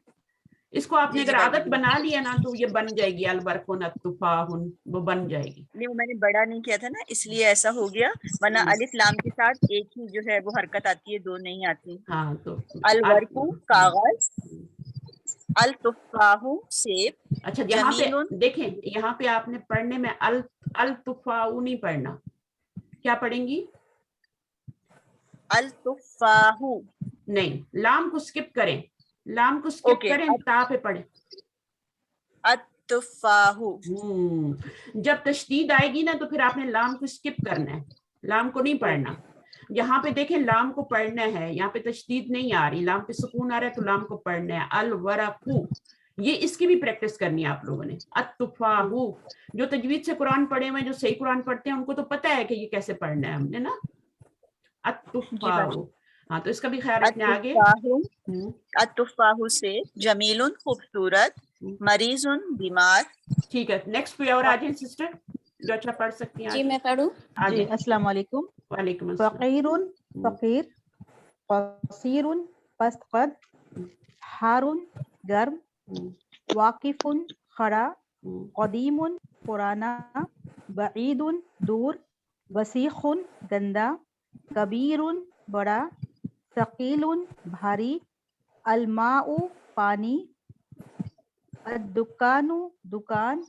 इसको आपने अगर आदत बना लिया ना तो ये बन जाएगी, अलवर्कुन अत्तुफाहुन, वो बन जाएगी। नहीं, वो मैंने बड़ा नहीं किया था ना, इसलिए ऐसा हो गया, वरना अलिफ लाम के साथ एक ही जो है वो हरकत आती है, दो नहीं आती। हाँ, तो अलवर्कु कागज, अल तुफाहु सेब। अच्छा, यहाँ पे देखें, यहाँ पे आपने पढ़ने में अल तुफाहु नहीं पढ़ना, क्या पढ़ेंगी? अल तुफाहु नहीं, लाम को स्किप करें, लाम को स्किप करें, ता पे पढ़े अत्तुफाहु। जब तशदीद आएगी ना तो फिर आपने लाम को स्किप करना है, लाम को नहीं पढ़ना। यहाँ पे देखें, लाम को पढ़ना है, यहाँ पे तशदीद नहीं आ रही, लाम पे सुकून आ रहा है तो लाम को पढ़ना है। अल वरकु, ये इसकी भी प्रैक्टिस करनी है आप लोगों ने। अत्तुफाहु, जो तजवीद से कुरान पढ़े हुए, जो सही कुरान पढ़ते हैं, उनको तो पता है कि ये कैसे पढ़ना है हमने ना। अत्तुफाहु, हाँ, तो इसका भी ख्याल रखना आगे। अत्तुफाहु से जमीलुन खूबसूरत, मरीजुन बीमार। ठीक है, नेक्स्ट कोई और आ जाए सिस्टर जो अच्छा पढ़ सकती हैं। जी मैं पढ़ूं? जी, अस्सलाम वालेकुम। वालेकुम अस्सलाम। फकीरुन फकीर, कसीरुन पस्त कद, हारुन गर्म, वाकिफुन खड़ा, कदीमुन पुराना, बईदुन दूर, वसीखुन गंदा, कबीरुन बड़ा, सकीलुन भारी, अलमाउ पानी, दुकानु दुकान।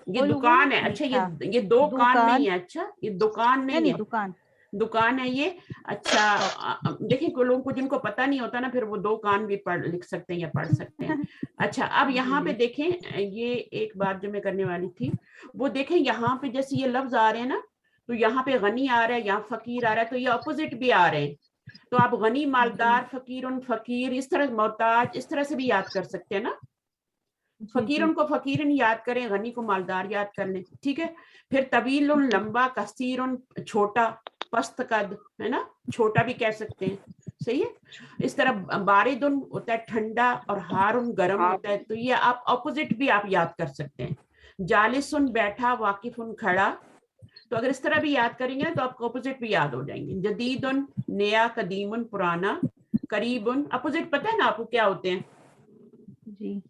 ये दुकान है। अच्छा, ये दो कान नहीं है। अच्छा, ये दुकान नहीं है, दुकान है ये। अच्छा, देखिए कोई लोगों को जिनको पता नहीं होता ना, फिर वो दो कान भी लिख सकते हैं या पढ़ सकते हैं। अच्छा, अब यहाँ पे देखें, ये एक बात जो मैं करने वाली थी वो देखें, यहाँ पे जैसे ये लफ्ज आ रहे हैं ना, तो यहाँ पे गनी आ रहा है, यहाँ फकीर आ रहा है, तो ये अपोजिट भी आ रहे हैं। तो आप गनी मालदार, फकीरुन फकीर, इस तरह मोहताज, इस तरह से भी याद कर सकते हैं ना। फकीरुन को फकीरन याद करें, गनी को मालदार याद कर लें, ठीक है। फिर तवीलुन लंबा, कसीरुन छोटा, पस्त कद, है ना, छोटा भी कह सकते हैं, सही है। इस तरह बारिदुन होता है ठंडा और हारुन गर्म होता है, तो ये आप अपोजिट भी आप याद कर सकते हैं। जालिसुन बैठा, वाकिफुन खड़ा, तो अगर इस तरह भी याद करेंगे ना तो आपको अपोजिट भी याद हो जाएंगे। जदीदुन नया, कदीमुन पुराना, करीबुन, अपोजिट पता है ना आपको क्या होते हैं जी?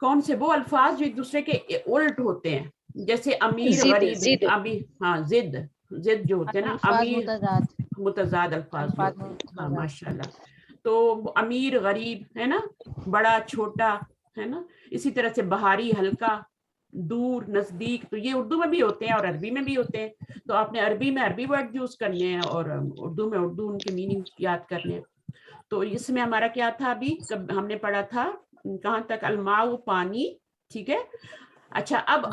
कौन से? वो अल्फाज जो एक दूसरे के उल्ट होते हैं, जैसे अमीर गरीब, अभी हाँ, जिद जो होते हैं ना, अमीर मुतजाद अल्फाज होते हैं। हाँ, माशाल्लाह। तो अमीर गरीब है ना, बड़ा छोटा है ना, इसी तरह से बहारी हल्का, दूर नजदीक, तो ये उर्दू में भी होते हैं और अरबी में भी होते हैं। तो आपने अरबी में अरबी वर्ड यूज करने हैं और उर्दू में उर्दू, उनके मीनिंग याद करने हैं। तो इसमें हमारा क्या था, अभी हमने पढ़ा था कहाँ तक? अलमाउ पानी, ठीक है। अच्छा, अब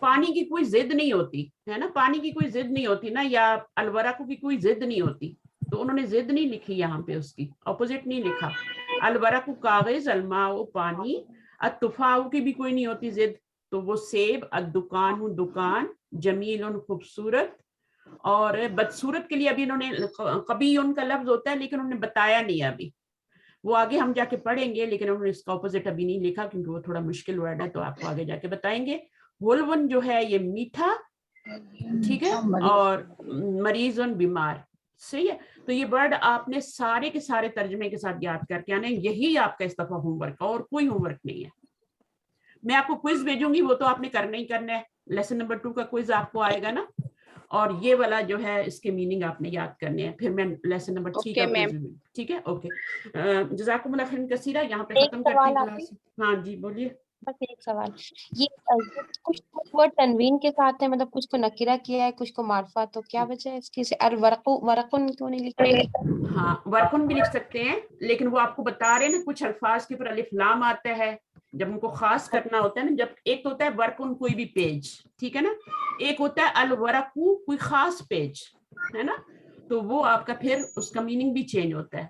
पानी की कोई जिद नहीं होती है ना, पानी की कोई जिद नहीं होती ना, या अलवरकु की कोई जिद नहीं होती, तो उन्होंने जिद नहीं लिखी यहाँ पे, उसकी अपोजिट नहीं लिखा। अलवरकु कागज, अलमाउ पानी, अत्तुफाउ की भी कोई नहीं होती जिद, تو وہ सेब, दुकान दुकान, जमील खूबसूरत, और बदसूरत के लिए अभी इन्होंने कभी उनका लफ्ज होता है लेकिन उन्होंने बताया नहीं अभी, वो आगे हम जाके पढ़ेंगे, लेकिन उन्होंने इसका ऑपोजिट अभी नहीं लिखा क्योंकि वो थोड़ा मुश्किल वर्ड है, तो आपको आगे जाके बताएंगे। हुलवन जो है ये मीठा, ठीक है, और मरीजन बीमार, सही है। तो ये वर्ड आपने सारे के सारे तर्जमे के साथ याद करके आने, यही आपका इस दफा होमवर्क, और कोई होमवर्क नहीं है। मैं आपको क्विज भेजूंगी, वो तो आपने करना ही करना है, लेसन नंबर 2 का क्विज आपको आएगा ना, और ये वाला जो है इसके मीनिंग आपने याद करने हैं, फिर मैं लेसन नंबर 3 का क्विज, ठीक है, ओके। जज़ाकुमुल्लाह खैरन कसीरा, यहाँ पे खत्म करते हैं क्लास। हाँ जी बोलिए। बस एक सवाल, ये कुछ वर्ड तनवीन के साथ है, मतलब कुछ को नकीरा किया है, कुछ को मार्फा, तो क्या वजह है इसकी? वरकुन क्यों नहीं लिखा? हाँ, वरकुन भी लिख सकते हैं, लेकिन वो आपको बता रहे हैं ना, कुछ अल्फाज के ऊपर अलिफ लाम आता है जब उनको खास करना होता है ना, जब एक तो होता है वरकुन कोई भी पेज, ठीक है ना, एक होता है अल वरकु कोई खास पेज, है ना, तो वो आपका फिर उसका मीनिंग भी चेंज होता है।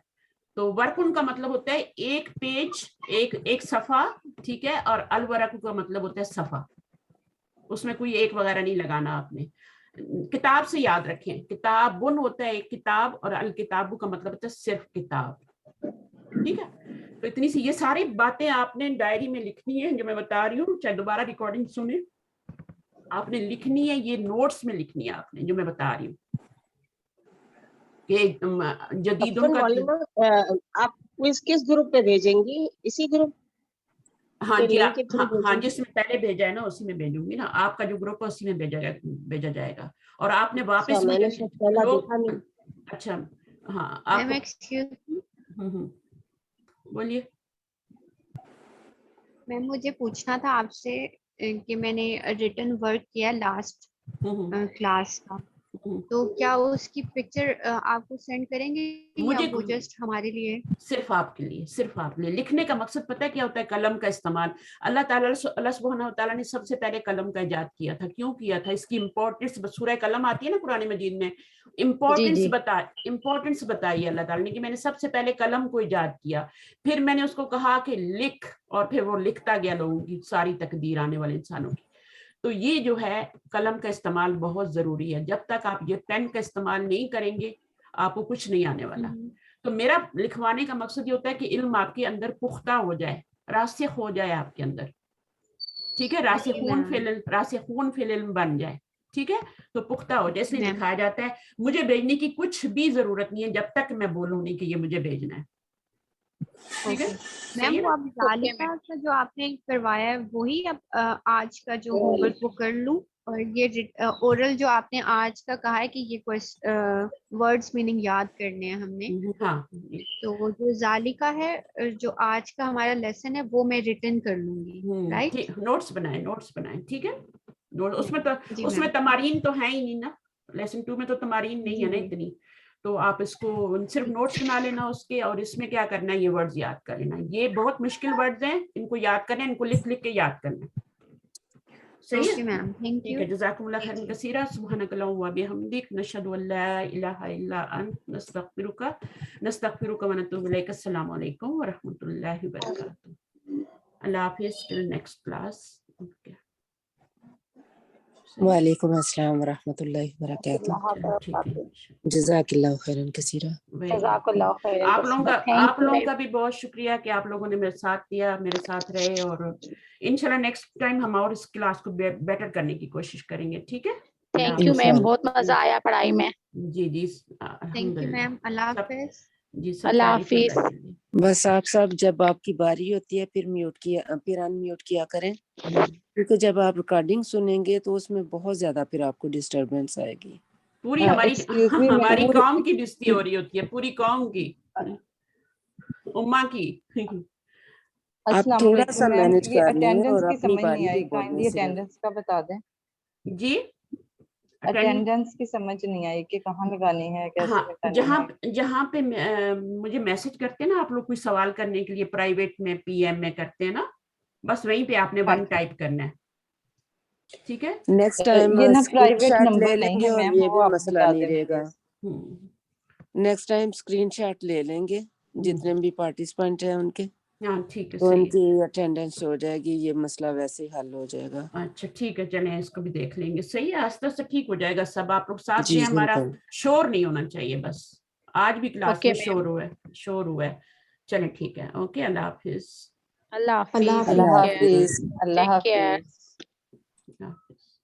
तो वरकुन का मतलब होता है एक पेज, एक सफा, ठीक है, और अल वरकु का मतलब होता है सफा, उसमें कोई एक वगैरह नहीं लगाना आपने। किताब से याद रखें, किताबुन होता है एक किताब, और अल किताबु का मतलब होता है सिर्फ किताब, ठीक है। तो इतनी सी ये सारी बातें आपने डायरी में लिखनी है, जो मैं बता रही हूँ, चाहे दोबारा रिकॉर्डिंग सुने, आपने लिखनी है, ये नोट्स में लिखनी है आपने, जो मैं बता रही हूँ कि जदीदुन का। आप क्विज किस ग्रुप पे भेजेंगी? इसी ग्रुप? हाँ जी, हाँ जिसमें पहले भेजा है ना उसी में भेजूंगी ना, आपका जो ग्रुप है उसी में भेजा जाएगा, और आपने वापस मैंने पहला देखा नहीं। अच्छा हाँ, आप बोलिए। मैम मुझे पूछना था आपसे कि मैंने रिटन वर्क किया लास्ट क्लास का, तो क्या उसकी पिक्चर आपको सेंड करेंगे या वो जस्ट हमारे लिए? सिर्फ आपके लिए, सिर्फ आपके लिए। लिखने का मकसद पता है क्या होता है? कलम का इस्तेमाल। अल्लाह सुब्हानहू व तआला ने सबसे पहले कलम का इजाद किया था। क्यों किया था? इसकी इम्पोर्टेंस, सूरह कलम आती है ना कुरान मजीद में, इम्पोर्टेंस बताई अल्लाह ताला ने कि मैंने सबसे पहले कलम को इजाद किया, फिर मैंने उसको कहा कि लिख, और फिर वो लिखता गया लोगों की सारी तकदीर, आने वाले इंसानों की। तो ये जो है कलम का इस्तेमाल बहुत जरूरी है। जब तक आप ये पेन का इस्तेमाल नहीं करेंगे आपको कुछ नहीं आने वाला। तो मेरा लिखवाने का मकसद ये होता है कि इल्म आपके अंदर पुख्ता हो जाए, रासिख हो जाए आपके अंदर, ठीक है, रासिखून फिल इल्म बन जाए, ठीक है, तो पुख्ता हो जाए, इसलिए लिखाया जाता है। मुझे भेजने की कुछ भी जरूरत नहीं है जब तक मैं बोलूं नहीं कि ये मुझे भेजना है, ठीक है। मैम वो आप ज़ालिका का जो आपने करवाया है वही अब आज का जो होमवर्क वो कर लूं, और ये ओरल जो आपने आज का कहा है कि ये वर्ड्स मीनिंग याद करने हैं हमने, हाँ, तो जो ज़ालिका है जो आज का हमारा लेसन है वो मैं रिटन कर लूंगी, राइट? नोट्स बनाए, ठीक है। उसमें तमारीन तो है ही नहीं ना, लेसन 2 में तो तमारीन नहीं है ना इतनी, तो आप इसको सिर्फ नोट्स बना लेना उसके, और इसमें क्या करना है, ये वर्ड्स याद कर लेना। ये बहुत मुश्किल वर्ड्स हैं, इनको याद करना है, इनको लिख लिख के याद करना है, सही है मैम? थैंक यू, जज़ाकुमुल्लाह खैरन कसीरा, सुब्हानकल्लाहु व बिहम्दिक, नशहदु अल्ला इलाहा इल्ला अंत, नस्तगफिरुका व नतूबु इलैक। अस्सलामु अलैकुम व रहमतुल्लाहि व बरकातहू। अल्लाह हाफिज़, टिल नेक्स्ट क्लास। वालेकुम अस्सलाम व रहमतुल्लाहि व बरकातहू। जज़ाकल्लाहु खैरन कसीरा। आप लोगों का भी बहुत शुक्रिया कि आप लोगों ने मेरे साथ दिया, मेरे साथ रहे, और इंशाल्लाह नेक्स्ट टाइम हम और इस क्लास को बेटर करने की कोशिश करेंगे, ठीक है। थैंक यू मैम, बहुत मजा आया पढ़ाई में। जी थैंक यू मैम, अल्लाह हाफिज़। अल्लाह हाफिज। बस आप सब जब आपकी बारी होती है फिर अनम्यूट किया करें, क्योंकि जब आप रिकॉर्डिंग सुनेंगे तो उसमें बहुत ज्यादा फिर आपको डिस्टरबेंस आएगी। पूरी हमारी कौम की बेइज्जती हो रही होती है, पूरी कौम की, उम्मा की। आप थोड़ा सा मैनेज कर लें और अपनी बारी में बोलने से अटेंडेंस का बता दें जी। अटेंडेंस की समझ नहीं आई कि कहाँ लगानी है, कैसे लगानी है। जहाँ पे मुझे मैसेज करते हैं ना आप लोग, कोई सवाल करने के लिए प्राइवेट में PM में करते हैं ना, बस वहीं पे आपने 1 टाइप करना है, ठीक है। नेक्स्ट टाइम ये ना प्राइवेट नंबर ले लेंगे और ये भी मसला नहीं रहेगा। हम्म। नेक्स्ट टाइम स्क्रीनशॉट ले लेंगे जितने भी पार्टिसिपेंट हैं उनके। हाँ ठीक है, तो सही है। उनकी अटेंडेंस हो जाएगी, ये मसला वैसे ही हल हो जाएगा। अच्छा ठीक है, चलें इसको भी देख लेंगे। सही है, आस्ते आस्ते ठीक हो जाएगा सब। आप लोग साथ जी में, हमारा बिल्कुल। शोर नहीं होना चाहिए बस। आज भी क्लास ओके में मैम, शोर हुआ है। चलें ठीक है, ओके, अल्लाह हाफिज। अल्लाह अल्लाह हाफिज, अल्लाह हाफिज। हाफिज। अल्लाह टेक केयर। हाफिज। अल्लाह हाफिज।